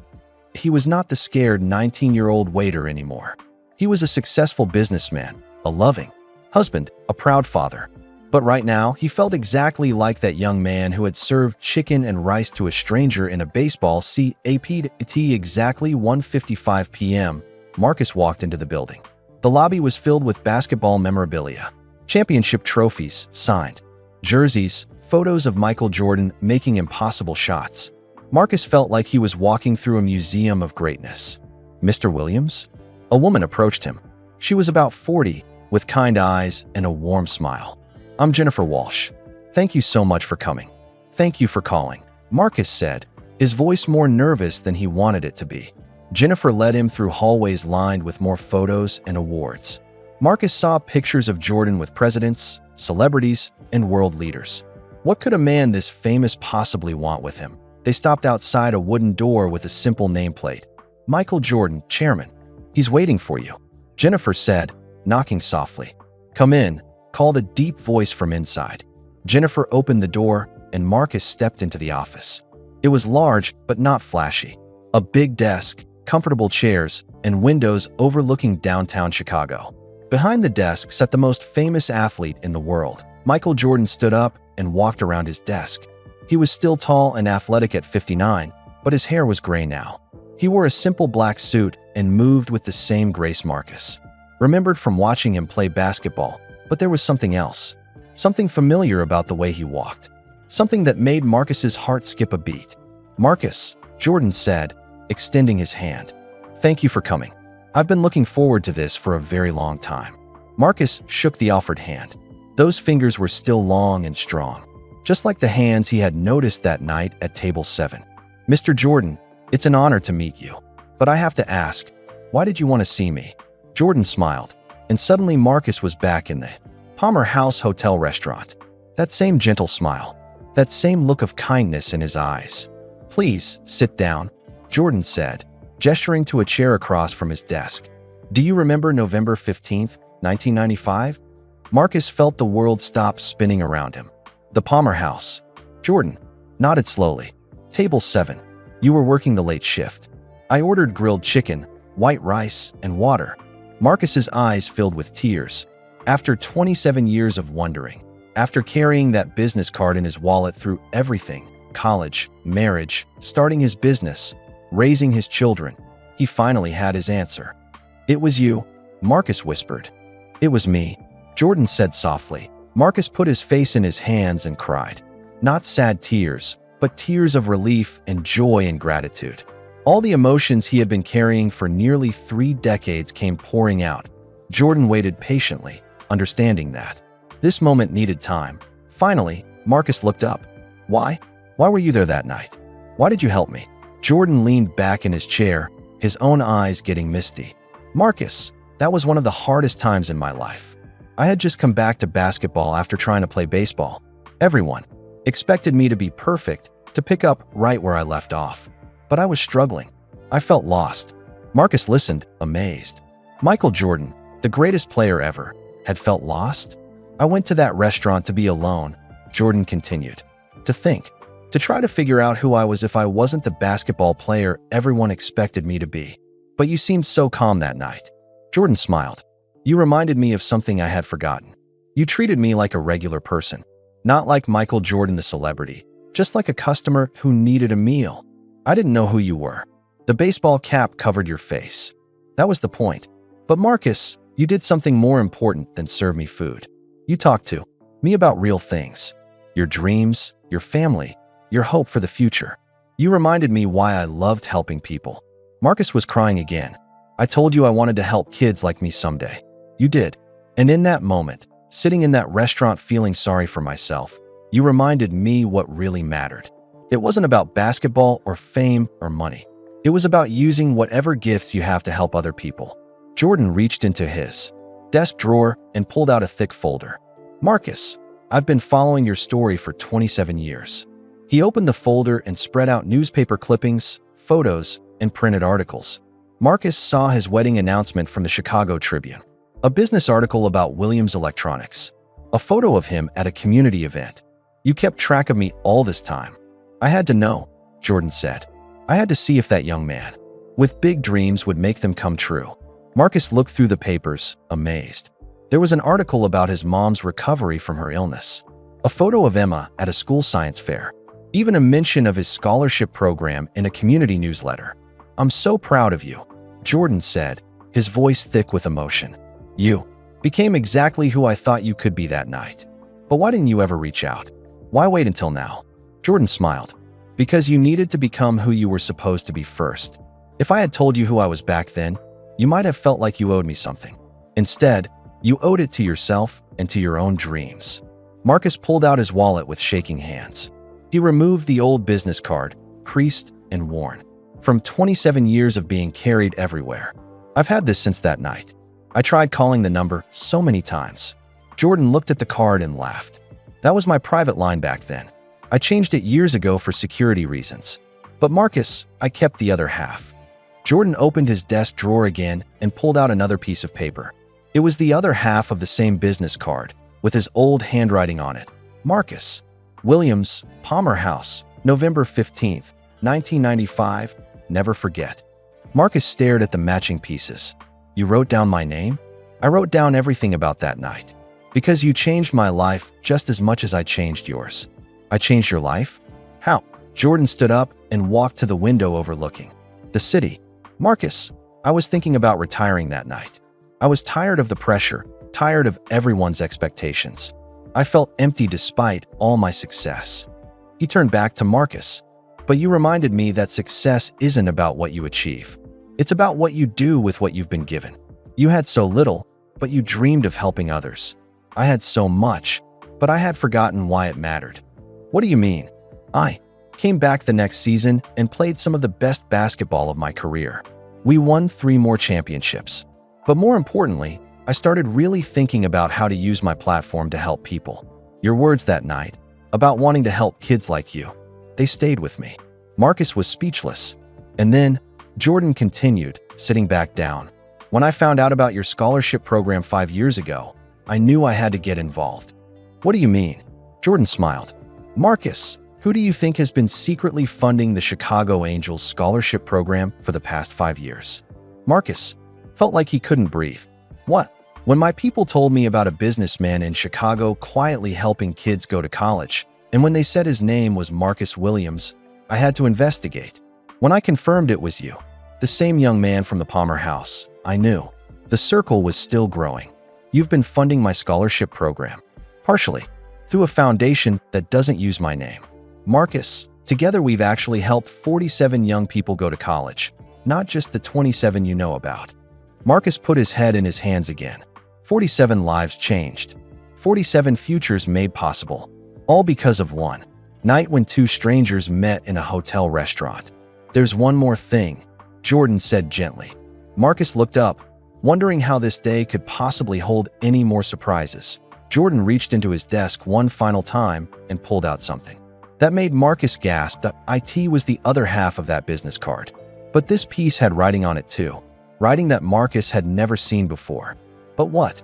He was not the scared 19-year-old waiter anymore. He was a successful businessman, a loving husband, a proud father. But right now, he felt exactly like that young man who had served chicken and rice to a stranger in a baseball CAP at exactly 1:55 p.m. Marcus walked into the building. The lobby was filled with basketball memorabilia, championship trophies, signed jerseys, photos of Michael Jordan making impossible shots. Marcus felt like he was walking through a museum of greatness. "Mr. Williams?" A woman approached him. She was about 40, with kind eyes and a warm smile. "I'm Jennifer Walsh. Thank you so much for coming." "Thank you for calling," Marcus said, his voice more nervous than he wanted it to be. Jennifer led him through hallways lined with more photos and awards. Marcus saw pictures of Jordan with presidents, celebrities, and world leaders. What could a man this famous possibly want with him? They stopped outside a wooden door with a simple nameplate. "Michael Jordan, Chairman. He's waiting for you," Jennifer said, knocking softly. "Come in," called a deep voice from inside. Jennifer opened the door, and Marcus stepped into the office. It was large, but not flashy. A big desk, comfortable chairs, and windows overlooking downtown Chicago. Behind the desk sat the most famous athlete in the world. Michael Jordan stood up and walked around his desk. He was still tall and athletic at 59, but his hair was gray now. He wore a simple black suit and moved with the same grace Marcus remembered from watching him play basketball. But there was something else, something familiar about the way he walked, something that made Marcus's heart skip a beat. "Marcus," Jordan said, extending his hand. "Thank you for coming. I've been looking forward to this for a very long time." Marcus shook the offered hand. Those fingers were still long and strong, just like the hands he had noticed that night at table 7. "Mr. Jordan, it's an honor to meet you. But I have to ask, why did you want to see me?" Jordan smiled, and suddenly Marcus was back in the Palmer House Hotel restaurant. That same gentle smile, that same look of kindness in his eyes. "Please, sit down," Jordan said, gesturing to a chair across from his desk. "Do you remember November 15th, 1995? Marcus felt the world stop spinning around him. "The Palmer House." Jordan nodded slowly. "Table 7. You were working the late shift. I ordered grilled chicken, white rice, and water. Marcus's eyes filled with tears. After 27 years of wondering, after carrying that business card in his wallet through everything, college, marriage, starting his business, raising his children, he finally had his answer. "It was you," Marcus whispered. "It was me," Jordan said softly. Marcus put his face in his hands and cried. Not sad tears, but tears of relief and joy and gratitude. All the emotions he had been carrying for nearly 3 decades came pouring out. Jordan waited patiently, understanding that this moment needed time. Finally, Marcus looked up. "Why? Why were you there that night? Why did you help me?" Jordan leaned back in his chair, his own eyes getting misty. "Marcus, that was one of the hardest times in my life. I had just come back to basketball after trying to play baseball. Everyone expected me to be perfect, to pick up right where I left off. But I was struggling. I felt lost." Marcus listened, amazed. Michael Jordan, the greatest player ever, had felt lost? "I went to that restaurant to be alone," Jordan continued. "To think, to try to figure out who I was if I wasn't the basketball player everyone expected me to be. But you seemed so calm that night." Jordan smiled. "You reminded me of something I had forgotten. You treated me like a regular person, not like Michael Jordan the celebrity, just like a customer who needed a meal. I didn't know who you were. The baseball cap covered your face. That was the point. But Marcus, you did something more important than serve me food. You talked to me about real things. Your dreams, your family, your hope for the future. You reminded me why I loved helping people." Marcus was crying again. "I told you I wanted to help kids like me someday. You did. And in that moment, sitting in that restaurant feeling sorry for myself, you reminded me what really mattered. It wasn't about basketball or fame or money. It was about using whatever gifts you have to help other people." Jordan reached into his desk drawer and pulled out a thick folder. "Marcus, I've been following your story for 27 years. He opened the folder and spread out newspaper clippings, photos, and printed articles. Marcus saw his wedding announcement from the Chicago Tribune, a business article about Williams Electronics, a photo of him at a community event. "You kept track of me all this time. I had to know," Jordan said. "I had to see if that young man, with big dreams, would make them come true." Marcus looked through the papers, amazed. There was an article about his mom's recovery from her illness, a photo of Emma at a school science fair, even a mention of his scholarship program in a community newsletter. "I'm so proud of you," Jordan said, his voice thick with emotion. "You became exactly who I thought you could be that night. But why didn't you ever reach out? Why wait until now?" Jordan smiled. "Because you needed to become who you were supposed to be first. If I had told you who I was back then, you might have felt like you owed me something. Instead, you owed it to yourself and to your own dreams." Marcus pulled out his wallet with shaking hands. He removed the old business card, creased and worn, from 27 years of being carried everywhere. "I've had this since that night. I tried calling the number so many times." Jordan looked at the card and laughed. "That was my private line back then. I changed it years ago for security reasons. But Marcus, I kept the other half." Jordan opened his desk drawer again and pulled out another piece of paper. It was the other half of the same business card, with his old handwriting on it. "Marcus Williams, Palmer House, November 15th, 1995, never forget." Marcus stared at the matching pieces. "You wrote down my name?" "I wrote down everything about that night. Because you changed my life just as much as I changed yours." "I changed your life? How?" Jordan stood up and walked to the window overlooking the city. "Marcus, I was thinking about retiring that night. I was tired of the pressure, tired of everyone's expectations. I felt empty despite all my success." He turned back to Marcus. "But you reminded me that success isn't about what you achieve. It's about what you do with what you've been given. You had so little, but you dreamed of helping others. I had so much, but I had forgotten why it mattered." "What do you mean?" "I came back the next season and played some of the best basketball of my career. We won 3 more championships. But more importantly, I started really thinking about how to use my platform to help people. Your words that night, about wanting to help kids like you, they stayed with me." Marcus was speechless. And then, Jordan continued, sitting back down. "When I found out about your scholarship program 5 years ago, I knew I had to get involved." "What do you mean?" Jordan smiled. "Marcus, who do you think has been secretly funding the Chicago Angels scholarship program for the past 5 years?" "Marcus, Felt like he couldn't breathe. What? When my people told me about a businessman in Chicago quietly helping kids go to college, and when they said his name was Marcus Williams, I had to investigate. When I confirmed it was you, the same young man from the Palmer house, I knew. The circle was still growing. You've been funding my scholarship program, partially, through a foundation that doesn't use my name. Marcus, together we've actually helped 47 young people go to college, not just the 27 you know about. Marcus put his head in his hands again. 47 lives changed. 47 futures made possible. All because of one night when two strangers met in a hotel restaurant. There's one more thing, Jordan said gently. Marcus looked up, wondering how this day could possibly hold any more surprises. Jordan reached into his desk one final time and pulled out something. That made Marcus gasp. The IT was the other half of that business card. But this piece had writing on it too. Writing that Marcus had never seen before. But what?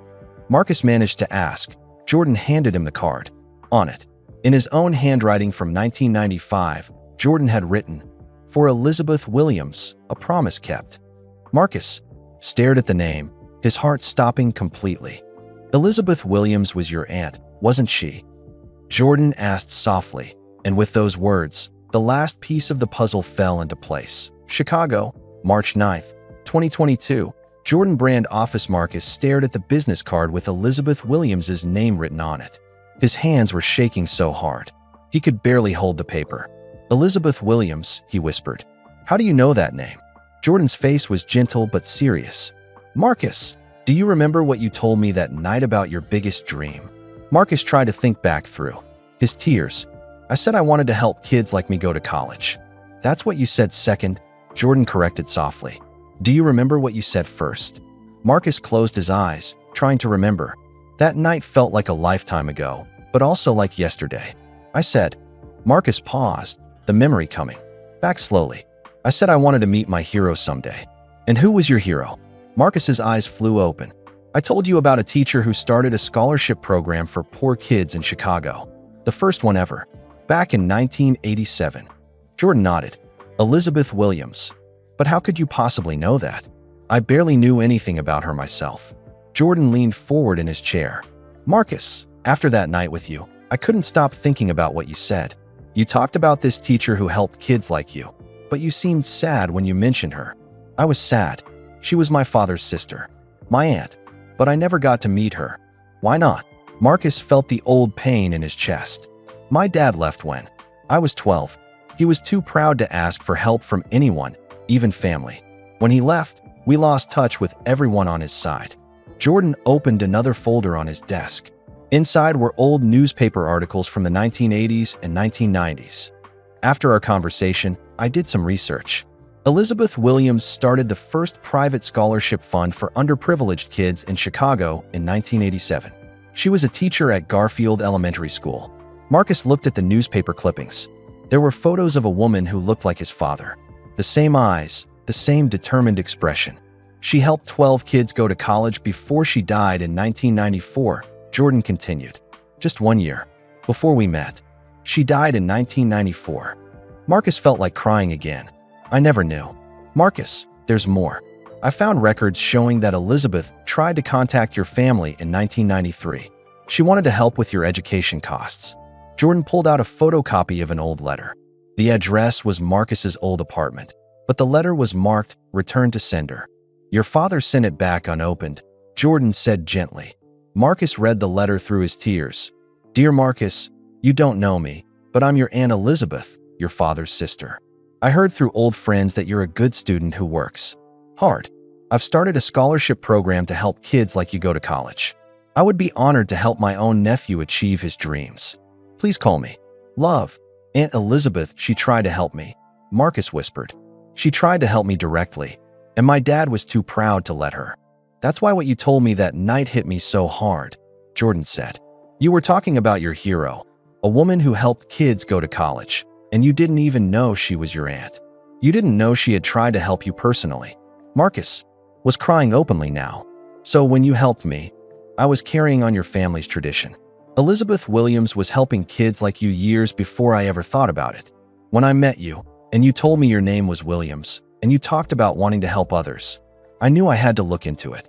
Marcus managed to ask. Jordan handed him the card. On it, in his own handwriting from 1995, Jordan had written, "For Elizabeth Williams, a promise kept." Marcus stared at the name, his heart stopping completely. Elizabeth Williams was your aunt, wasn't she? Jordan asked softly, and with those words, the last piece of the puzzle fell into place. Chicago, March 9th, 2022. Jordan Brand office. Marcus stared at the business card with Elizabeth Williams's name written on it. His hands were shaking so hard, he could barely hold the paper. Elizabeth Williams, he whispered. How do you know that name? Jordan's face was gentle but serious. Marcus, do you remember what you told me that night about your biggest dream? Marcus tried to think back through his tears. I said I wanted to help kids like me go to college. That's what you said second, Jordan corrected softly. Do you remember what you said first? Marcus closed his eyes, trying to remember. That night felt like a lifetime ago, but also like yesterday. I said. Marcus paused, the memory coming back slowly. I said I wanted to meet my hero someday. And who was your hero? Marcus's eyes flew open. I told you about a teacher who started a scholarship program for poor kids in Chicago. The first one ever. Back in 1987. Jordan nodded. Elizabeth Williams. But how could you possibly know that? I barely knew anything about her myself. Jordan leaned forward in his chair. Marcus, after that night with you, I couldn't stop thinking about what you said. You talked about this teacher who helped kids like you, but you seemed sad when you mentioned her. I was sad. She was my father's sister, my aunt, but I never got to meet her. Why not? Marcus felt the old pain in his chest. My dad left when I was 12. He was too proud to ask for help from anyone, even family. When he left, we lost touch with everyone on his side. Jordan opened another folder on his desk. Inside were old newspaper articles from the 1980s and 1990s. After our conversation, I did some research. Elizabeth Williams started the first private scholarship fund for underprivileged kids in Chicago in 1987. She was a teacher at Garfield Elementary School. Marcus looked at the newspaper clippings. There were photos of a woman who looked like his father. The same eyes, the same determined expression. She helped 12 kids go to college before she died in 1994, Jordan continued. Just 1 year before we met. She died in 1994. Marcus felt like crying again. I never knew. Marcus, there's more. I found records showing that Elizabeth tried to contact your family in 1993. She wanted to help with your education costs. Jordan pulled out a photocopy of an old letter. The address was Marcus's old apartment, but the letter was marked "Return to Sender." Your father sent it back unopened, Jordan said gently. Marcus read the letter through his tears. Dear Marcus, you don't know me, but I'm your Aunt Elizabeth, your father's sister. I heard through old friends that you're a good student who works hard. I've started a scholarship program to help kids like you go to college. I would be honored to help my own nephew achieve his dreams. Please call me. Love. Aunt Elizabeth. She tried to help me, Marcus whispered. She tried to help me directly, and my dad was too proud to let her. That's why what you told me that night hit me so hard, Jordan said. You were talking about your hero, a woman who helped kids go to college, and you didn't even know she was your aunt. You didn't know she had tried to help you personally. Marcus was crying openly now. So when you helped me, I was carrying on your family's tradition. Elizabeth Williams was helping kids like you years before I ever thought about it. When I met you, and you told me your name was Williams, and you talked about wanting to help others, I knew I had to look into it.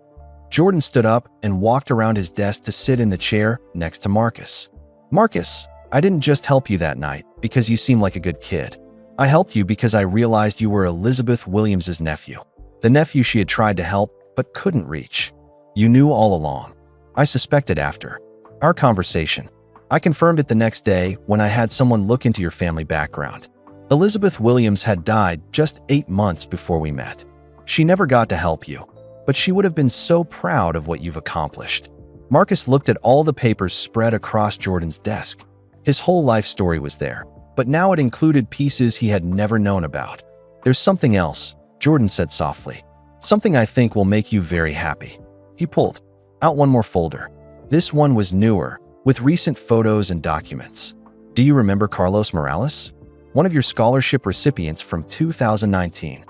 Jordan stood up and walked around his desk to sit in the chair next to Marcus. Marcus, I didn't just help you that night because you seem like a good kid. I helped you because I realized you were Elizabeth Williams's nephew. The nephew she had tried to help but couldn't reach. You knew all along. I suspected after our conversation. I confirmed it the next day when I had someone look into your family background. Elizabeth Williams had died just 8 months before we met. She never got to help you, but she would have been so proud of what you've accomplished. Marcus looked at all the papers spread across Jordan's desk. His whole life story was there, but now it included pieces he had never known about. "There's something else," Jordan said softly. "Something I think will make you very happy." He pulled out one more folder. This one was newer, with recent photos and documents. "Do you remember Carlos Morales? One of your scholarship recipients from 2019.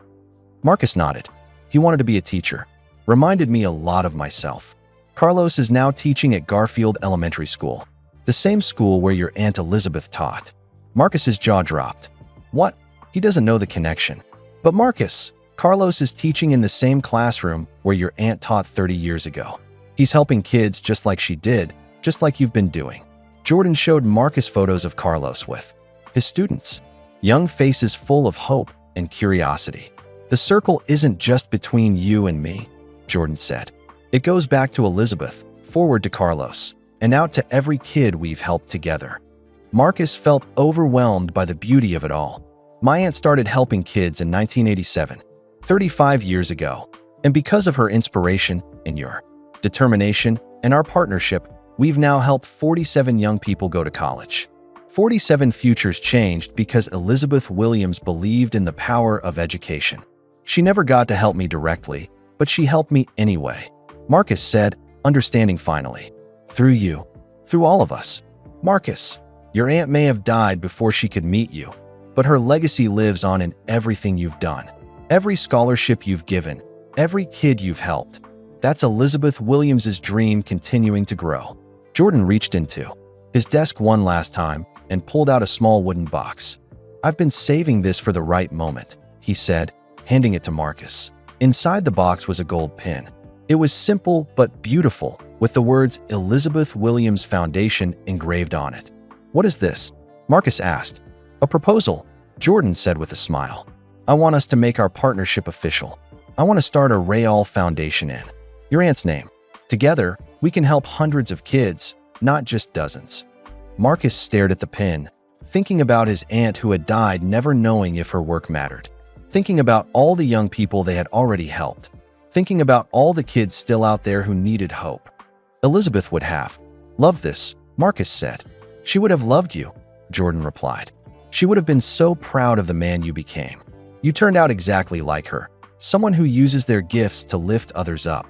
Marcus nodded. "He wanted to be a teacher. Reminded me a lot of myself. Carlos is now teaching at Garfield Elementary School, the same school where your Aunt Elizabeth taught." Marcus's jaw dropped. "What? He doesn't know the connection." "But Marcus, Carlos is teaching in the same classroom where your aunt taught 30 years ago. He's helping kids just like she did, just like you've been doing." Jordan showed Marcus photos of Carlos with his students, young faces full of hope and curiosity. "The circle isn't just between you and me," Jordan said. "It goes back to Elizabeth, forward to Carlos, and out to every kid we've helped together." Marcus felt overwhelmed by the beauty of it all. "My aunt started helping kids in 1987, 35 years ago, and because of her inspiration and your determination and our partnership, we've now helped 47 young people go to college. 47 futures changed because Elizabeth Williams believed in the power of education. She never got to help me directly, but she helped me anyway," Marcus said, understanding finally. "Through you. Through all of us. Marcus, your aunt may have died before she could meet you, but her legacy lives on in everything you've done. Every scholarship you've given, every kid you've helped. That's Elizabeth Williams's dream continuing to grow." Jordan reached into his desk one last time and pulled out a small wooden box. "I've been saving this for the right moment," he said, handing it to Marcus. Inside the box was a gold pin. It was simple but beautiful, with the words Elizabeth Williams Foundation engraved on it. "What is this?" Marcus asked. "A proposal," Jordan said with a smile. "I want us to make our partnership official. I want to start a Rayall Foundation in your aunt's name. Together, we can help hundreds of kids, not just dozens." Marcus stared at the pin, thinking about his aunt who had died never knowing if her work mattered. Thinking about all the young people they had already helped. Thinking about all the kids still out there who needed hope. "Elizabeth would have loved this," Marcus said. "She would have loved you," Jordan replied. "She would have been so proud of the man you became. You turned out exactly like her, someone who uses their gifts to lift others up."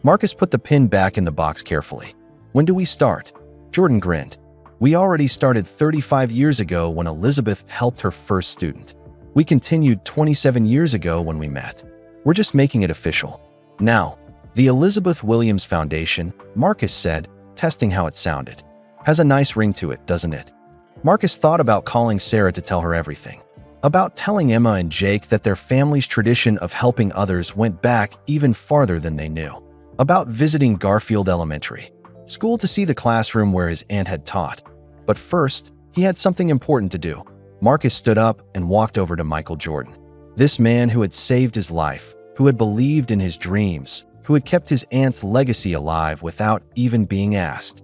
Marcus put the pin back in the box carefully. "When do we start?" Jordan grinned. "We already started 35 years ago when Elizabeth helped her first student. We continued 27 years ago when we met. We're just making it official. Now, the Elizabeth Williams Foundation," Marcus said, testing how it sounded. "Has a nice ring to it, doesn't it?" Marcus thought about calling Sarah to tell her everything. About telling Emma and Jake that their family's tradition of helping others went back even farther than they knew. About visiting Garfield Elementary School to see the classroom where his aunt had taught. But first, he had something important to do. Marcus stood up and walked over to Michael Jordan. This man who had saved his life, who had believed in his dreams, who had kept his aunt's legacy alive without even being asked.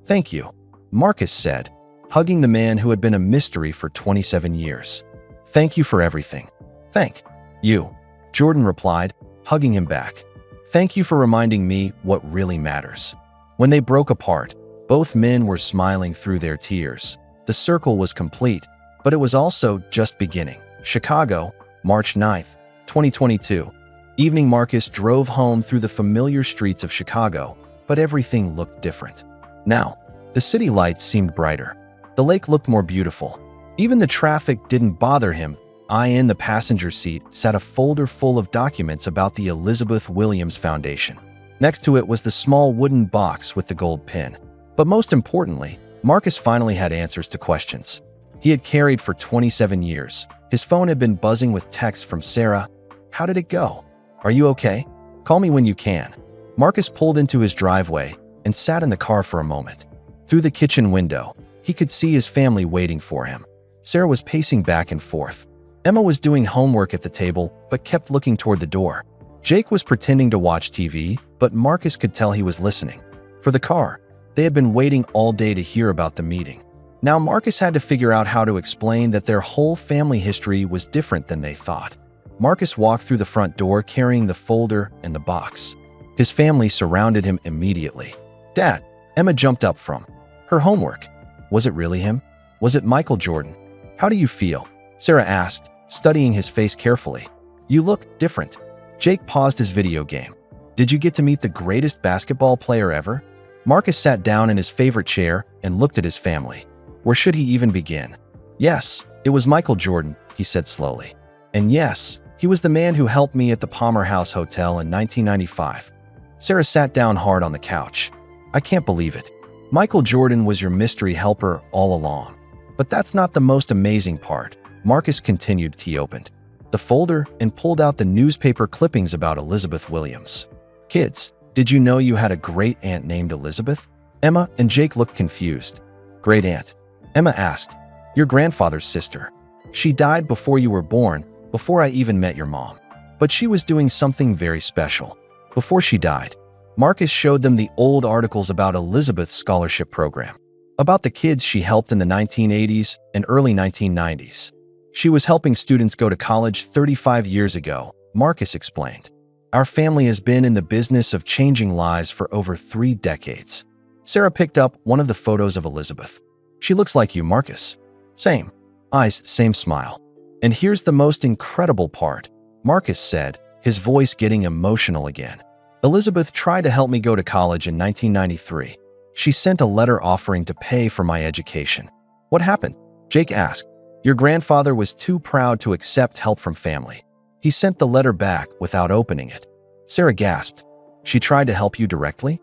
"Thank you," Marcus said, hugging the man who had been a mystery for 27 years. "Thank you for everything." "Thank you," Jordan replied, hugging him back. "Thank you for reminding me what really matters." When they broke apart, both men were smiling through their tears. The circle was complete, but it was also just beginning. Chicago, March 9th, 2022. Evening. Marcus drove home through the familiar streets of Chicago, but everything looked different. Now, the city lights seemed brighter. The lake looked more beautiful. Even the traffic didn't bother him. In the passenger seat sat a folder full of documents about the Elizabeth Williams Foundation. Next to it was the small wooden box with the gold pin. But most importantly, Marcus finally had answers to questions he had carried for 27 years. His phone had been buzzing with texts from Sarah. "How did it go? Are you okay? Call me when you can. Marcus pulled into his driveway and sat in the car for a moment. Through the kitchen window, he could see his family waiting for him. Sarah was pacing back and forth. Emma was doing homework at the table but kept looking toward the door. Jake was pretending to watch TV, but Marcus could tell he was listening. For the car, they had been waiting all day to hear about the meeting. Now Marcus had to figure out how to explain that their whole family history was different than they thought. Marcus walked through the front door carrying the folder and the box. His family surrounded him immediately. "Dad," Emma jumped up from her homework. "Was it really him? Was it Michael Jordan? How do you feel?" Sarah asked, studying his face carefully. "You look different." Jake paused his video game. "Did you get to meet the greatest basketball player ever?" Marcus sat down in his favorite chair and looked at his family. Where should he even begin? "Yes, it was Michael Jordan," he said slowly. "And yes, he was the man who helped me at the Palmer House Hotel in 1995. Sarah sat down hard on the couch. "I can't believe it. Michael Jordan was your mystery helper all along." "But that's not the most amazing part," Marcus continued. He opened the folder and pulled out the newspaper clippings about Elizabeth Williams. "Kids, did you know you had a great aunt named Elizabeth?" Emma and Jake looked confused. "Great aunt?" Emma asked. "Your grandfather's sister. She died before you were born, before I even met your mom. But she was doing something very special. Before she died." Marcus showed them the old articles about Elizabeth's scholarship program, about the kids she helped in the 1980s and early 1990s. "She was helping students go to college 35 years ago," Marcus explained. "Our family has been in the business of changing lives for over 3 decades. Sarah picked up one of the photos of Elizabeth. "She looks like you, Marcus." "Same. Eyes, same smile." "And here's the most incredible part," Marcus said, his voice getting emotional again. "Elizabeth tried to help me go to college in 1993. She sent a letter offering to pay for my education." "What happened?" Jake asked. "Your grandfather was too proud to accept help from family. He sent the letter back without opening it." Sarah gasped. "She tried to help you directly?"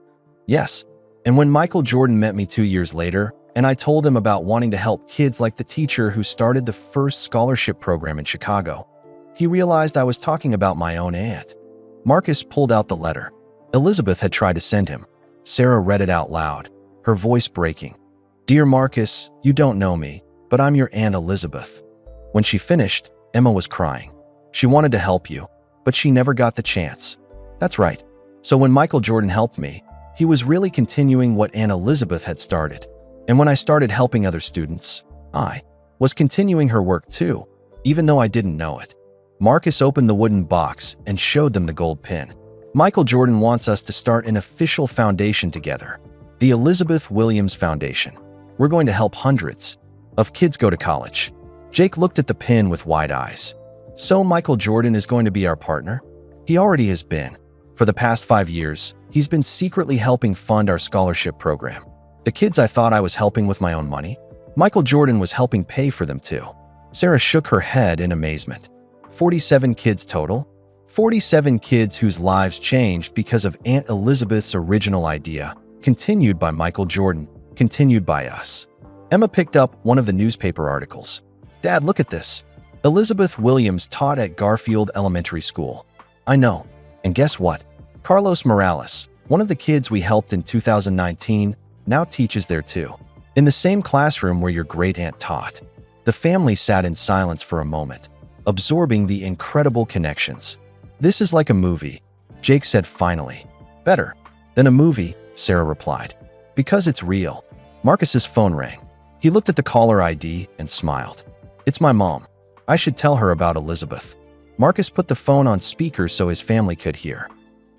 "Yes. And when Michael Jordan met me 2 years later, and I told him about wanting to help kids like the teacher who started the first scholarship program in Chicago, he realized I was talking about my own aunt." Marcus pulled out the letter Elizabeth had tried to send him. Sarah read it out loud, her voice breaking. "Dear Marcus, you don't know me, but I'm your Aunt Elizabeth." When she finished, Emma was crying. "She wanted to help you, but she never got the chance." "That's right. So when Michael Jordan helped me, he was really continuing what Aunt Elizabeth had started. And when I started helping other students, I was continuing her work too, even though I didn't know it." Marcus opened the wooden box and showed them the gold pin. "Michael Jordan wants us to start an official foundation together, the Elizabeth Williams Foundation. We're going to help hundreds of kids go to college." Jake looked at the pin with wide eyes. "So Michael Jordan is going to be our partner?" "He already has been. For the past 5 years, he's been secretly helping fund our scholarship program. The kids I thought I was helping with my own money, Michael Jordan was helping pay for them too." Sarah shook her head in amazement. 47 kids total? 47 kids whose lives changed because of Aunt Elizabeth's original idea, continued by Michael Jordan, continued by us. Emma picked up one of the newspaper articles. "Dad, look at this. Elizabeth Williams taught at Garfield Elementary School." "I know. And guess what? Carlos Morales, one of the kids we helped in 2019, now teaches there too. In the same classroom where your great-aunt taught." The family sat in silence for a moment, absorbing the incredible connections. "This is like a movie," Jake said finally. "Better than a movie," Sarah replied. "Because it's real." Marcus's phone rang. He looked at the caller ID and smiled. "It's my mom. I should tell her about Elizabeth." Marcus put the phone on speaker so his family could hear.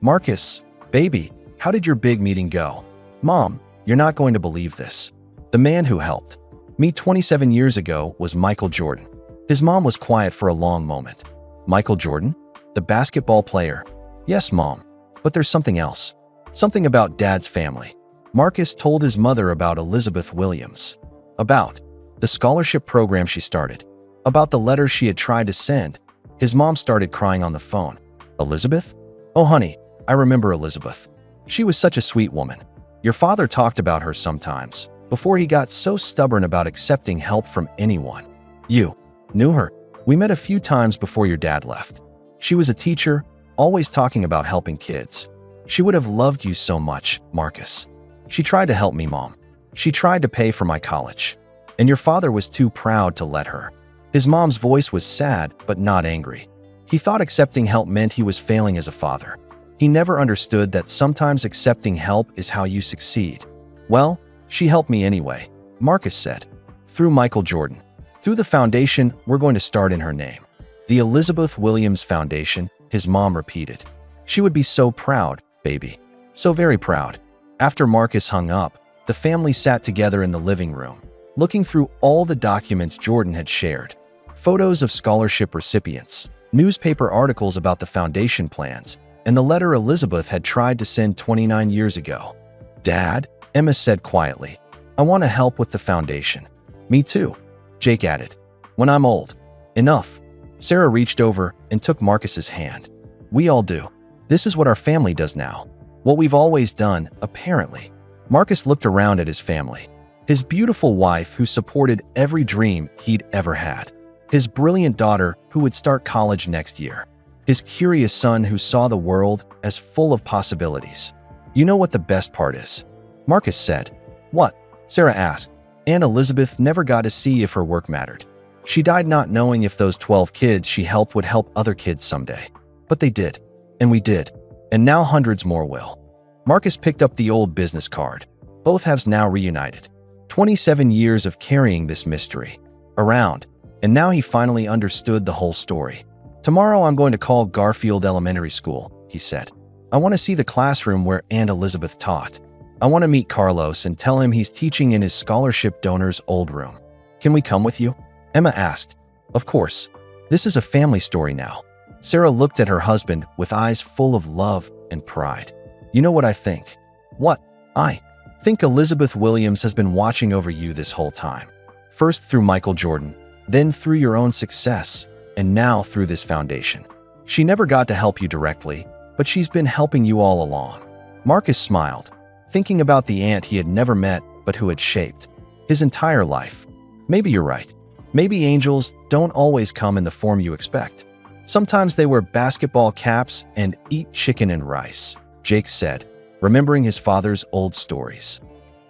"Marcus, baby, how did your big meeting go?" "Mom, you're not going to believe this. The man who helped me 27 years ago was Michael Jordan." His mom was quiet for a long moment. "Michael Jordan? The basketball player?" "Yes, Mom. But there's something else. Something about Dad's family." Marcus told his mother about Elizabeth Williams, about the scholarship program she started, about the letter she had tried to send. His mom started crying on the phone. "Elizabeth? Oh, honey, I remember Elizabeth. She was such a sweet woman. Your father talked about her sometimes, before he got so stubborn about accepting help from anyone. You knew her. We met a few times before your dad left. She was a teacher, always talking about helping kids. She would have loved you so much, Marcus. She tried to help me, Mom. She tried to pay for my college. And your father was too proud to let her." His mom's voice was sad, but not angry. He thought accepting help meant he was failing as a father. He never understood that sometimes accepting help is how you succeed. "Well, she helped me anyway," Marcus said. "Through Michael Jordan. Through the foundation we're going to start in her name. The Elizabeth Williams Foundation," his mom repeated. "She would be so proud, baby. So very proud." After Marcus hung up, the family sat together in the living room, looking through all the documents Jordan had shared. Photos of scholarship recipients, newspaper articles about the foundation plans, and the letter Elizabeth had tried to send 29 years ago. "Dad," Emma said quietly, "I want to help with the foundation." "Me too," Jake added. "When I'm old." "Enough." Sarah reached over and took Marcus's hand. "We all do. This is what our family does now. What we've always done, apparently." Marcus looked around at his family. His beautiful wife who supported every dream he'd ever had. His brilliant daughter who would start college next year. His curious son who saw the world as full of possibilities. "You know what the best part is?" Marcus said. "What?" Sarah asked. "Aunt Elizabeth never got to see if her work mattered. She died not knowing if those 12 kids she helped would help other kids someday. But they did. And we did. And now hundreds more will." Marcus picked up the old business card. Both halves now reunited. 27 years of carrying this mystery around, and now he finally understood the whole story. "Tomorrow I'm going to call Garfield Elementary School," he said. "I want to see the classroom where Aunt Elizabeth taught. I want to meet Carlos and tell him he's teaching in his scholarship donor's old room. Can we come with you?" Emma asked. "Of course. This is a family story now." Sarah looked at her husband with eyes full of love and pride. "You know what I think?" "What?" "I think Elizabeth Williams has been watching over you this whole time. First through Michael Jordan, then through your own success, and now through this foundation. She never got to help you directly, but she's been helping you all along." Marcus smiled, thinking about the aunt he had never met but who had shaped his entire life. "Maybe you're right. Maybe angels don't always come in the form you expect. Sometimes they wear basketball caps and eat chicken and rice," Jake said, remembering his father's old stories.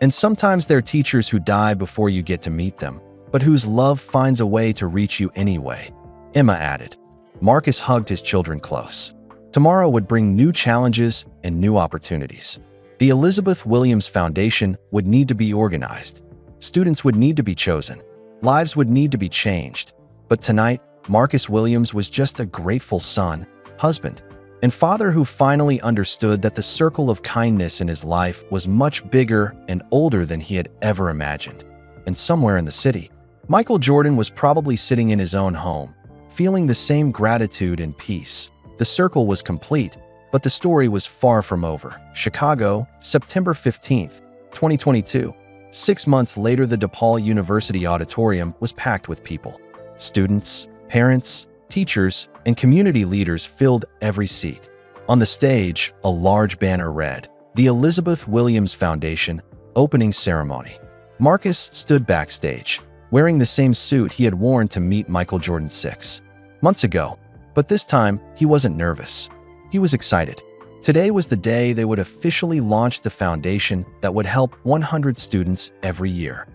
"And sometimes they're teachers who die before you get to meet them, but whose love finds a way to reach you anyway," Emma added. Marcus hugged his children close. Tomorrow would bring new challenges and new opportunities. The Elizabeth Williams Foundation would need to be organized. Students would need to be chosen. Lives would need to be changed. But tonight, Marcus Williams was just a grateful son, husband, and father who finally understood that the circle of kindness in his life was much bigger and older than he had ever imagined. And somewhere in the city, Michael Jordan was probably sitting in his own home, feeling the same gratitude and peace. The circle was complete, but the story was far from over. Chicago, September 15th, 2022. 6 months later, the DePaul University auditorium was packed with people. Students, parents, teachers, and community leaders filled every seat. On the stage, a large banner read, "The Elizabeth Williams Foundation Opening Ceremony." Marcus stood backstage, wearing the same suit he had worn to meet Michael Jordan 6 months ago. But this time, he wasn't nervous. He was excited. Today was the day they would officially launch the foundation that would help 100 students every year.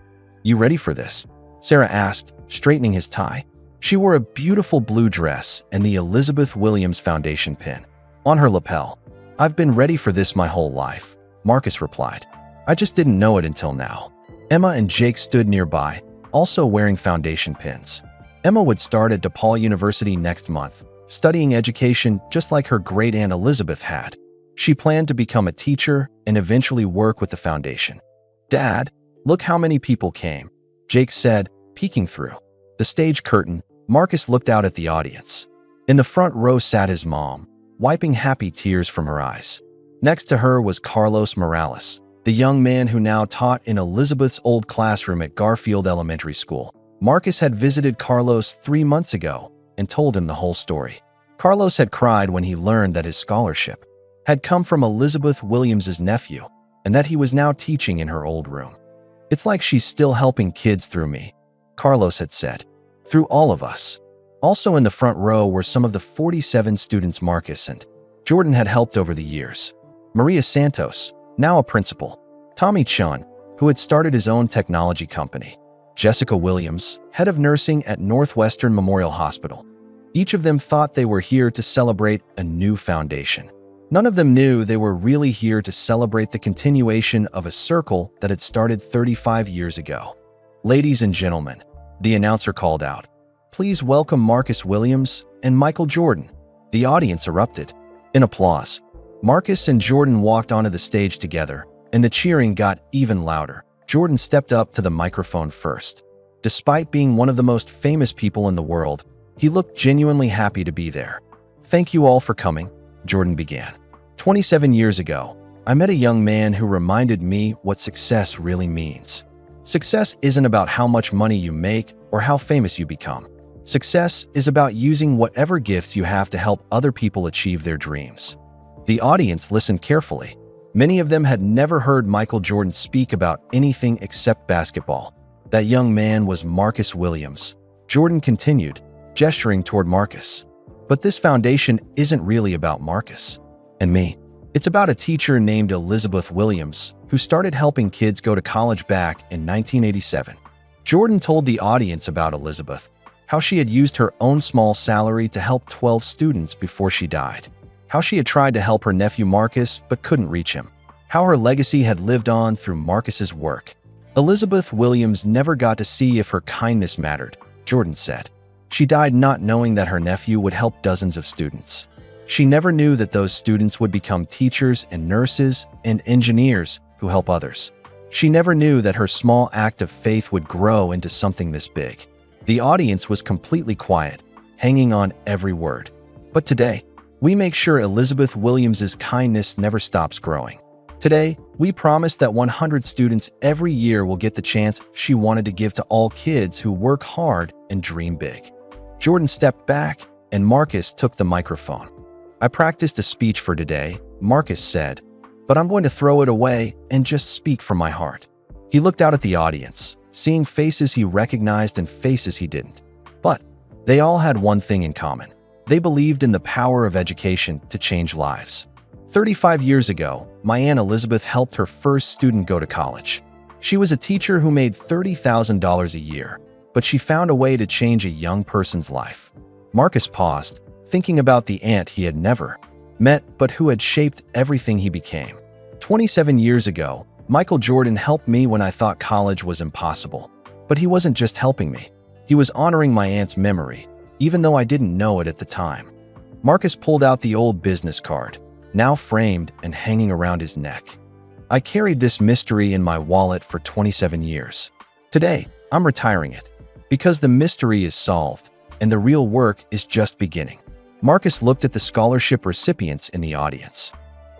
"You ready for this?" Sarah asked, straightening his tie. She wore a beautiful blue dress and the Elizabeth Williams Foundation pin on her lapel. "I've been ready for this my whole life," Marcus replied. "I just didn't know it until now." Emma and Jake stood nearby, also wearing foundation pins. Emma would start at DePaul University next month, studying education just like her great-aunt Elizabeth had. She planned to become a teacher and eventually work with the foundation. "Dad, look how many people came," Jake said, peeking through the stage curtain. Marcus looked out at the audience. In the front row sat his mom, wiping happy tears from her eyes. Next to her was Carlos Morales, the young man who now taught in Elizabeth's old classroom at Garfield Elementary School. Marcus had visited Carlos 3 months ago and told him the whole story. Carlos had cried when he learned that his scholarship had come from Elizabeth Williams's nephew and that he was now teaching in her old room. "It's like she's still helping kids through me," Carlos had said. "Through all of us." Also in the front row were some of the 47 students Marcus and Jordan had helped over the years. Maria Santos, now a principal. Tommy Chun, who had started his own technology company. Jessica Williams, head of nursing at Northwestern Memorial Hospital. Each of them thought they were here to celebrate a new foundation. None of them knew they were really here to celebrate the continuation of a circle that had started 35 years ago. "Ladies and gentlemen," the announcer called out, "please welcome Marcus Williams and Michael Jordan." The audience erupted in applause. Marcus and Jordan walked onto the stage together, and the cheering got even louder. Jordan stepped up to the microphone first. Despite being one of the most famous people in the world, he looked genuinely happy to be there. "Thank you all for coming," Jordan began. 27 years ago, I met a young man who reminded me what success really means. Success isn't about how much money you make or how famous you become. Success is about using whatever gifts you have to help other people achieve their dreams. The audience listened carefully. Many of them had never heard Michael Jordan speak about anything except basketball. That young man was Marcus Williams. Jordan continued, gesturing toward Marcus. "But this foundation isn't really about Marcus and me. It's about a teacher named Elizabeth Williams who started helping kids go to college back in 1987. Jordan told the audience about Elizabeth, how she had used her own small salary to help 12 students before she died, how she had tried to help her nephew Marcus but couldn't reach him, how her legacy had lived on through Marcus's work. Elizabeth Williams never got to see if her kindness mattered, Jordan said. She died not knowing that her nephew would help dozens of students. She never knew that those students would become teachers and nurses and engineers who help others. She never knew that her small act of faith would grow into something this big." The audience was completely quiet, hanging on every word. But today, we make sure Elizabeth Williams's kindness never stops growing. Today, we promise that 100 students every year will get the chance she wanted to give to all kids who work hard and dream big. Jordan stepped back, and Marcus took the microphone. "I practiced a speech for today," Marcus said, "but I'm going to throw it away and just speak from my heart." He looked out at the audience, seeing faces he recognized and faces he didn't. But they all had one thing in common. They believed in the power of education to change lives. 35 years ago, my Aunt Elizabeth helped her first student go to college. She was a teacher who made $30,000 a year, but she found a way to change a young person's life. Marcus paused, thinking about the aunt he had never met but who had shaped everything he became. 27 years ago, Michael Jordan helped me when I thought college was impossible. But he wasn't just helping me. He was honoring my aunt's memory, even though I didn't know it at the time. Marcus pulled out the old business card, now framed and hanging around his neck. "I carried this mystery in my wallet for 27 years. Today, I'm retiring it, because the mystery is solved, and the real work is just beginning." Marcus looked at the scholarship recipients in the audience.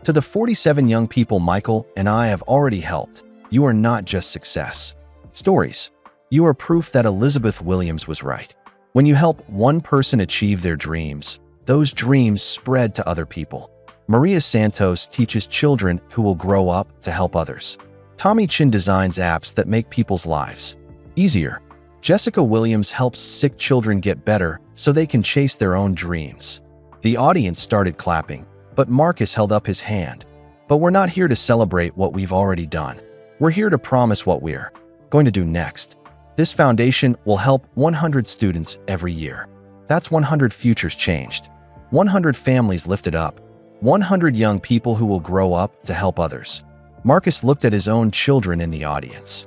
"To the 47 young people Michael and I have already helped, you are not just success stories. You are proof that Elizabeth Williams was right. When you help one person achieve their dreams, those dreams spread to other people." Maria Santos teaches children who will grow up to help others. Tommy Chun designs apps that make people's lives easier. Jessica Williams helps sick children get better so they can chase their own dreams. The audience started clapping, but Marcus held up his hand. "But we're not here to celebrate what we've already done. We're here to promise what we're going to do next. This foundation will help 100 students every year. That's 100 futures changed, 100 families lifted up, 100 young people who will grow up to help others." Marcus looked at his own children in the audience.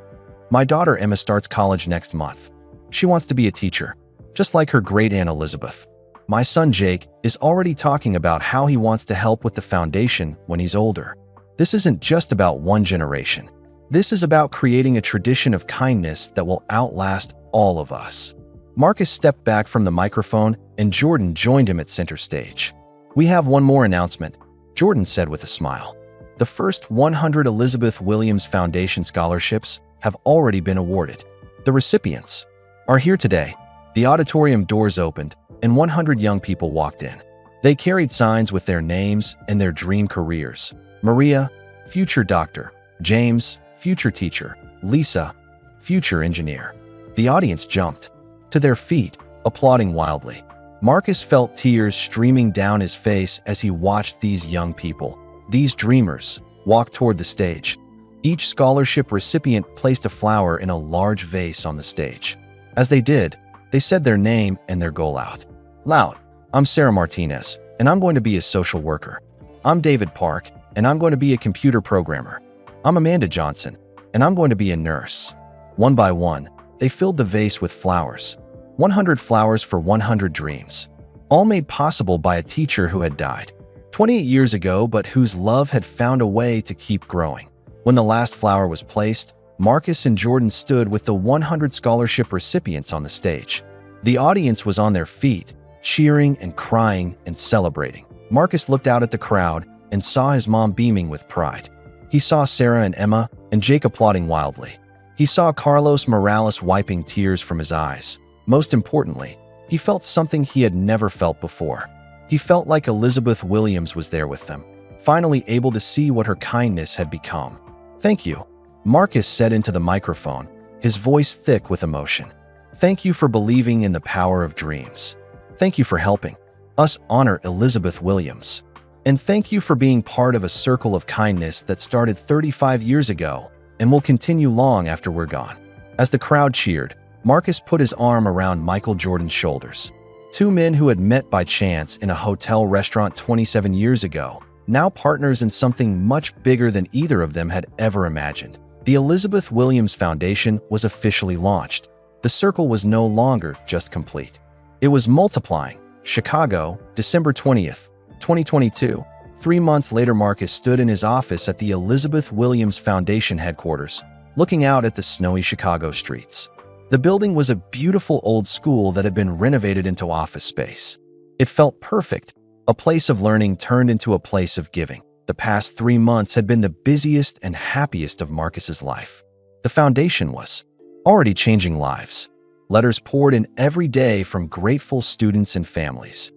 "My daughter Emma starts college next month. She wants to be a teacher, just like her great-aunt Elizabeth. My son Jake is already talking about how he wants to help with the foundation when he's older. This isn't just about one generation. This is about creating a tradition of kindness that will outlast all of us." Marcus stepped back from the microphone, and Jordan joined him at center stage. "We have one more announcement," Jordan said with a smile. "The first 100 Elizabeth Williams Foundation scholarships have already been awarded. The recipients are here today." The auditorium doors opened, and 100 young people walked in. They carried signs with their names and their dream careers. Maria, future doctor; James, future teacher; Lisa, future engineer. The audience jumped to their feet, applauding wildly. Marcus felt tears streaming down his face as he watched these young people, these dreamers, walk toward the stage. Each scholarship recipient placed a flower in a large vase on the stage. As they did, they said their name and their goal out loud. I'm Sarah Martinez, and I'm going to be a social worker. I'm David Park, and I'm going to be a computer programmer. I'm Amanda Johnson, and I'm going to be a nurse. One by one, they filled the vase with flowers. 100 flowers for 100 dreams, all made possible by a teacher who had died 28 years ago, but whose love had found a way to keep growing. When the last flower was placed, Marcus and Jordan stood with the 100 scholarship recipients on the stage. The audience was on their feet, cheering and crying and celebrating. Marcus looked out at the crowd and saw his mom beaming with pride. He saw Sarah and Emma and Jake applauding wildly. He saw Carlos Morales wiping tears from his eyes. Most importantly, he felt something he had never felt before. He felt like Elizabeth Williams was there with them, finally able to see what her kindness had become. Thank you, Marcus said into the microphone, his voice thick with emotion. Thank you for believing in the power of dreams. Thank you for helping us honor Elizabeth Williams. And thank you for being part of a circle of kindness that started 35 years ago and will continue long after we're gone. As the crowd cheered, Marcus put his arm around Michael Jordan's shoulders. Two men who had met by chance in a hotel restaurant 27 years ago, now partners in something much bigger than either of them had ever imagined. The Elizabeth Williams Foundation was officially launched. The circle was no longer just complete. It was multiplying. Chicago, December 20th, 2022. 3 months later, Marcus stood in his office at the Elizabeth Williams Foundation headquarters, looking out at the snowy Chicago streets. The building was a beautiful old school that had been renovated into office space. It felt perfect, a place of learning turned into a place of giving. The past 3 months had been the busiest and happiest of Marcus's life. The foundation was already changing lives. Letters poured in every day from grateful students and families.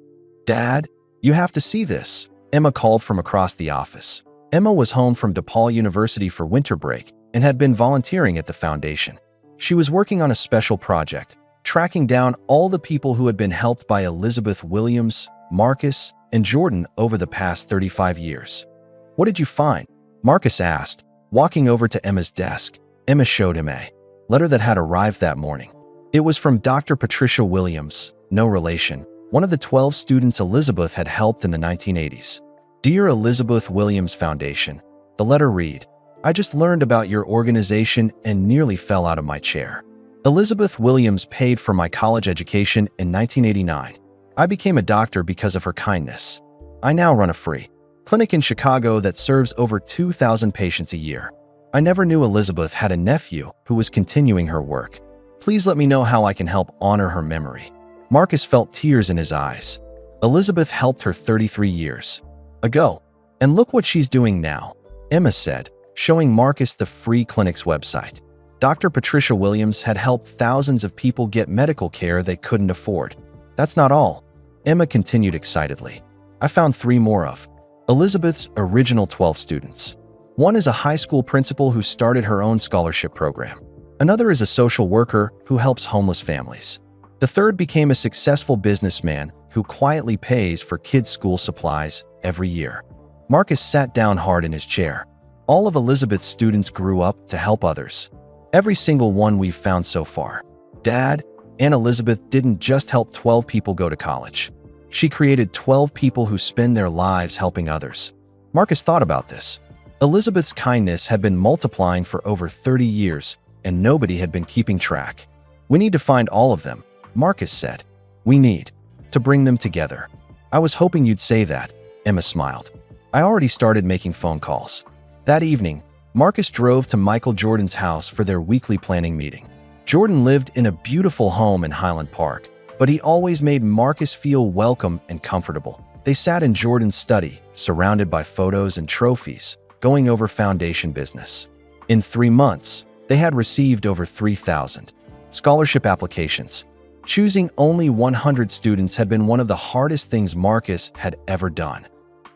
Dad, you have to see this, Emma called from across the office. Emma was home from DePaul University for winter break and had been volunteering at the foundation. She was working on a special project, tracking down all the people who had been helped by Elizabeth Williams, Marcus, and Jordan over the past 35 years. What did you find? Marcus asked, walking over to Emma's desk. Emma showed him a letter that had arrived that morning. It was from Dr. Patricia Williams, no relation, one of the 12 students Elizabeth had helped in the 1980s. Dear Elizabeth Williams Foundation, the letter read, I just learned about your organization and nearly fell out of my chair. Elizabeth Williams paid for my college education in 1989. I became a doctor because of her kindness. I now run a free clinic in Chicago that serves over 2,000 patients a year. I never knew Elizabeth had a nephew who was continuing her work. Please let me know how I can help honor her memory. Marcus felt tears in his eyes. Elizabeth helped her 33 years ago. And look what she's doing now, Emma said, showing Marcus the free clinic's website. Dr. Patricia Williams had helped thousands of people get medical care they couldn't afford. That's not all, Emma continued excitedly. I found 3 more of Elizabeth's original 12 students. One is a high school principal who started her own scholarship program. Another is a social worker who helps homeless families. The third became a successful businessman who quietly pays for kids' school supplies every year. Marcus sat down hard in his chair. All of Elizabeth's students grew up to help others. Every single one we've found so far. Dad, Aunt Elizabeth didn't just help 12 people go to college. She created 12 people who spend their lives helping others. Marcus thought about this. Elizabeth's kindness had been multiplying for over 30 years, and nobody had been keeping track. We need to find all of them, Marcus said. We need to bring them together. I was hoping you'd say that, Emma smiled. I already started making phone calls. That evening, Marcus drove to Michael Jordan's house for their weekly planning meeting. Jordan lived in a beautiful home in Highland Park, but he always made Marcus feel welcome and comfortable. They sat in Jordan's study, surrounded by photos and trophies, going over foundation business. In 3 months, they had received over 3,000 scholarship applications. Choosing only 100 students had been one of the hardest things Marcus had ever done.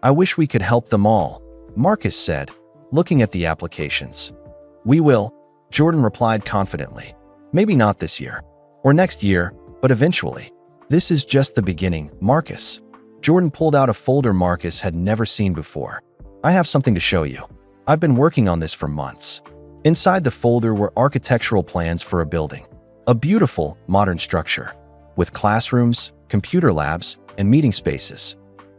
I wish we could help them all, Marcus said, looking at the applications. We will, Jordan replied confidently. Maybe not this year or next year, but eventually. This is just the beginning, Marcus. Jordan pulled out a folder Marcus had never seen before. I have something to show you. I've been working on this for months. Inside the folder were architectural plans for a building. A beautiful, modern structure, with classrooms, computer labs, and meeting spaces.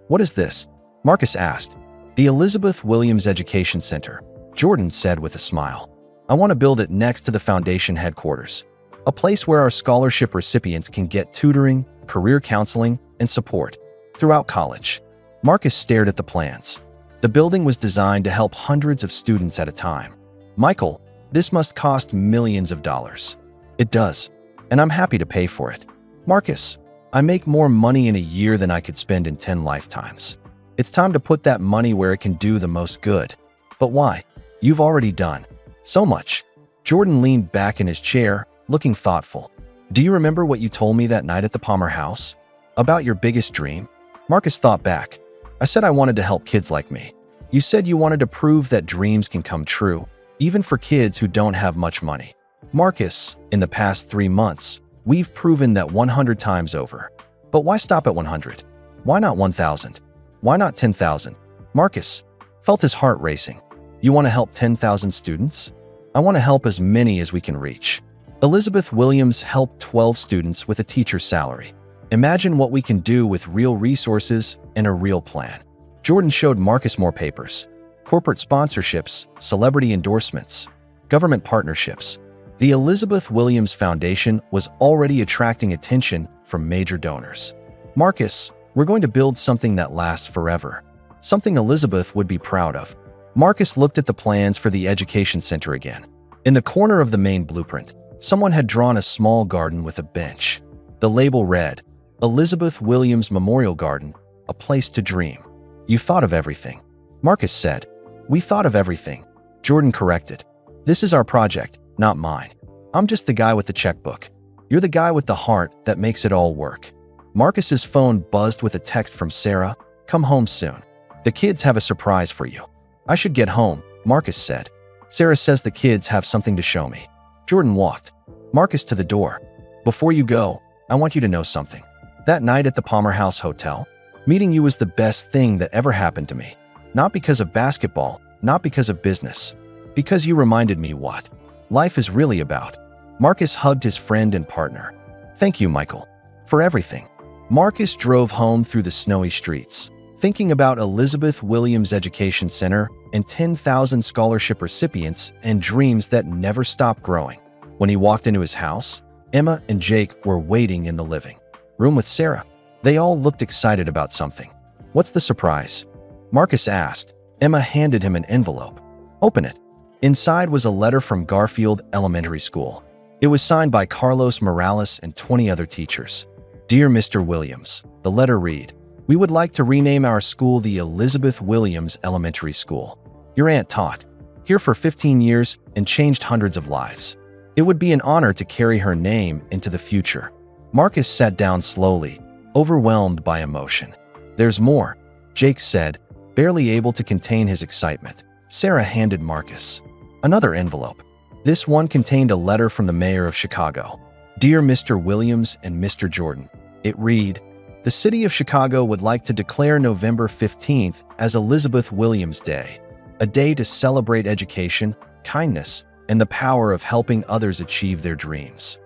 What is this? Marcus asked. The Elizabeth Williams Education Center, Jordan said with a smile. I want to build it next to the foundation headquarters. A place where our scholarship recipients can get tutoring, career counseling, and support throughout college. Marcus stared at the plans. The building was designed to help hundreds of students at a time. Michael, this must cost millions of dollars. It does, and I'm happy to pay for it. Marcus, I make more money in a year than I could spend in 10 lifetimes. It's time to put that money where it can do the most good. But why? You've already done so much. Jordan leaned back in his chair, looking thoughtful. Do you remember what you told me that night at the Palmer house? About your biggest dream? Marcus thought back. I said I wanted to help kids like me. You said you wanted to prove that dreams can come true, even for kids who don't have much money. Marcus, in the past 3 months, we've proven that 100 times over. But why stop at 100? Why not 1,000? Why not 10,000? Marcus felt his heart racing. You want to help 10,000 students? I want to help as many as we can reach. Elizabeth Williams helped 12 students with a teacher's salary. Imagine what we can do with real resources and a real plan. Jordan showed Marcus more papers. Corporate sponsorships, celebrity endorsements, government partnerships. The Elizabeth Williams Foundation was already attracting attention from major donors. Marcus, we're going to build something that lasts forever. Something Elizabeth would be proud of. Marcus looked at the plans for the education center again. In the corner of the main blueprint, someone had drawn a small garden with a bench. The label read, Elizabeth Williams Memorial Garden, a place to dream. You thought of everything. Marcus said. We thought of everything. Jordan corrected. This is our project, not mine. I'm just the guy with the checkbook. You're the guy with the heart that makes it all work. Marcus's phone buzzed with a text from Sarah. Come home soon. The kids have a surprise for you. I should get home, Marcus said. Sarah says the kids have something to show me. Jordan walked Marcus to the door. Before you go, I want you to know something. That night at the Palmer House Hotel, meeting you was the best thing that ever happened to me. Not because of basketball, not because of business. Because you reminded me what life is really about. Marcus hugged his friend and partner. Thank you, Michael, for everything. Marcus drove home through the snowy streets, thinking about Elizabeth Williams Education Center and 10,000 scholarship recipients and dreams that never stop growing. When he walked into his house, Emma and Jake were waiting in the living room with Sarah. They all looked excited about something. What's the surprise? Marcus asked. Emma handed him an envelope. Open it. Inside was a letter from Garfield Elementary School. It was signed by Carlos Morales and 20 other teachers. Dear Mr. Williams, the letter read, we would like to rename our school the Elizabeth Williams Elementary School. Your aunt taught here for 15 years and changed hundreds of lives. It would be an honor to carry her name into the future. Marcus sat down slowly, overwhelmed by emotion. There's more, Jake said, barely able to contain his excitement. Sarah handed Marcus another envelope. This one contained a letter from the mayor of Chicago. Dear Mr. Williams and Mr. Jordan, it read, the city of Chicago would like to declare November 15th as Elizabeth Williams Day, a day to celebrate education, kindness, and the power of helping others achieve their dreams.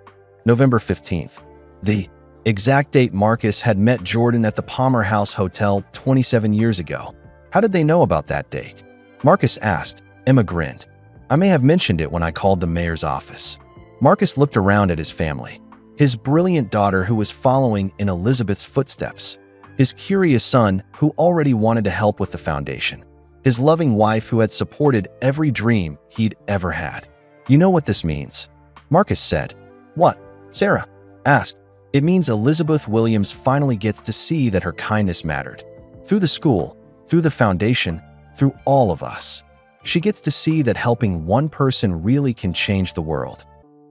November 15th. The exact date Marcus had met Jordan at the Palmer House Hotel 27 years ago. How did they know about that date? Marcus asked. Emma grinned. I may have mentioned it when I called the mayor's office. Marcus looked around at his family. His brilliant daughter who was following in Elizabeth's footsteps. His curious son who already wanted to help with the foundation. His loving wife who had supported every dream he'd ever had. You know what this means? Marcus said. What? Sarah asked. It means Elizabeth Williams finally gets to see that her kindness mattered. Through the school, through the foundation, through all of us. She gets to see that helping one person really can change the world.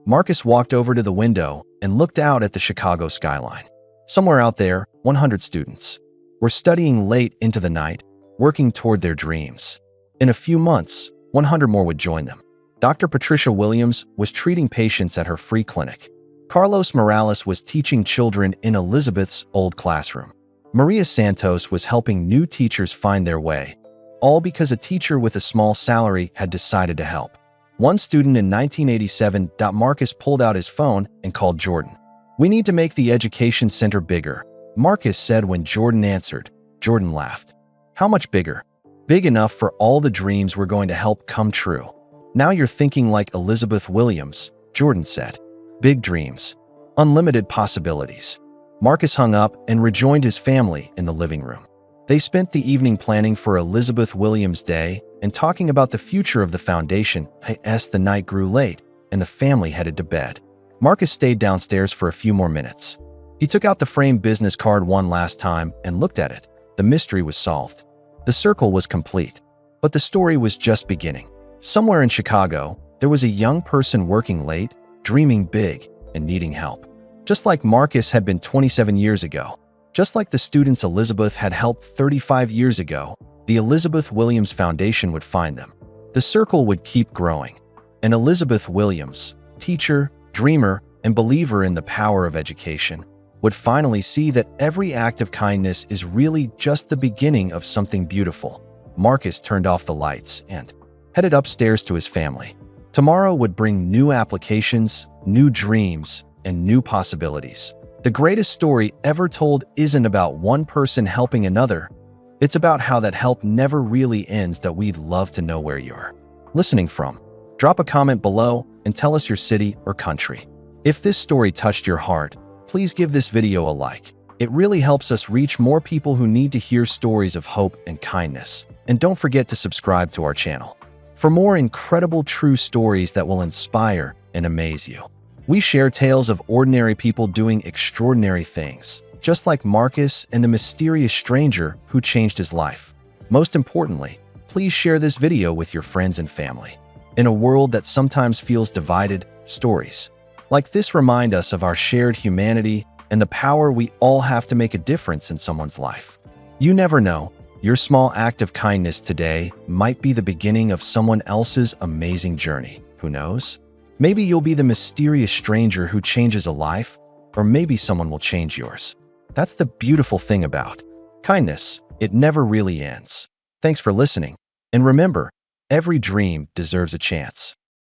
Marcus walked over to the window and looked out at the Chicago skyline. Somewhere out there, 100 students were studying late into the night, working toward their dreams. In a few months, 100 more would join them. Dr. Patricia Williams was treating patients at her free clinic. Carlos Morales was teaching children in Elizabeth's old classroom. Maria Santos was helping new teachers find their way, all because a teacher with a small salary had decided to help. One student in 1987, Marcus pulled out his phone and called Jordan. "We need to make the education center bigger," Marcus said when Jordan answered. Jordan laughed. "How much bigger?" "Big enough for all the dreams we're going to help come true." "Now you're thinking like Elizabeth Williams," Jordan said. "Big dreams. Unlimited possibilities." Marcus hung up and rejoined his family in the living room. They spent the evening planning for Elizabeth Williams' Day and talking about the future of the foundation. As the night grew late and the family headed to bed, Marcus stayed downstairs for a few more minutes. He took out the framed business card one last time and looked at it. The mystery was solved. The circle was complete. But the story was just beginning. Somewhere in Chicago, there was a young person working late, dreaming big, and needing help. Just like Marcus had been 27 years ago. Just like the students Elizabeth had helped 35 years ago, the Elizabeth Williams Foundation would find them. The circle would keep growing. And Elizabeth Williams, teacher, dreamer, and believer in the power of education, would finally see that every act of kindness is really just the beginning of something beautiful. Marcus turned off the lights and headed upstairs to his family. Tomorrow would bring new applications, new dreams, and new possibilities. The greatest story ever told isn't about one person helping another. It's about how that help never really ends. That we'd love to know where you're listening from. Drop a comment below and tell us your city or country. If this story touched your heart, please give this video a like. It really helps us reach more people who need to hear stories of hope and kindness. And don't forget to subscribe to our channel for more incredible true stories that will inspire and amaze you. We share tales of ordinary people doing extraordinary things, just like Marcus and the mysterious stranger who changed his life. Most importantly, please share this video with your friends and family. In a world that sometimes feels divided, stories like this remind us of our shared humanity and the power we all have to make a difference in someone's life. You never know, your small act of kindness today might be the beginning of someone else's amazing journey. Who knows? Maybe you'll be the mysterious stranger who changes a life, or maybe someone will change yours. That's the beautiful thing about kindness. It never really ends. Thanks for listening. And remember, every dream deserves a chance.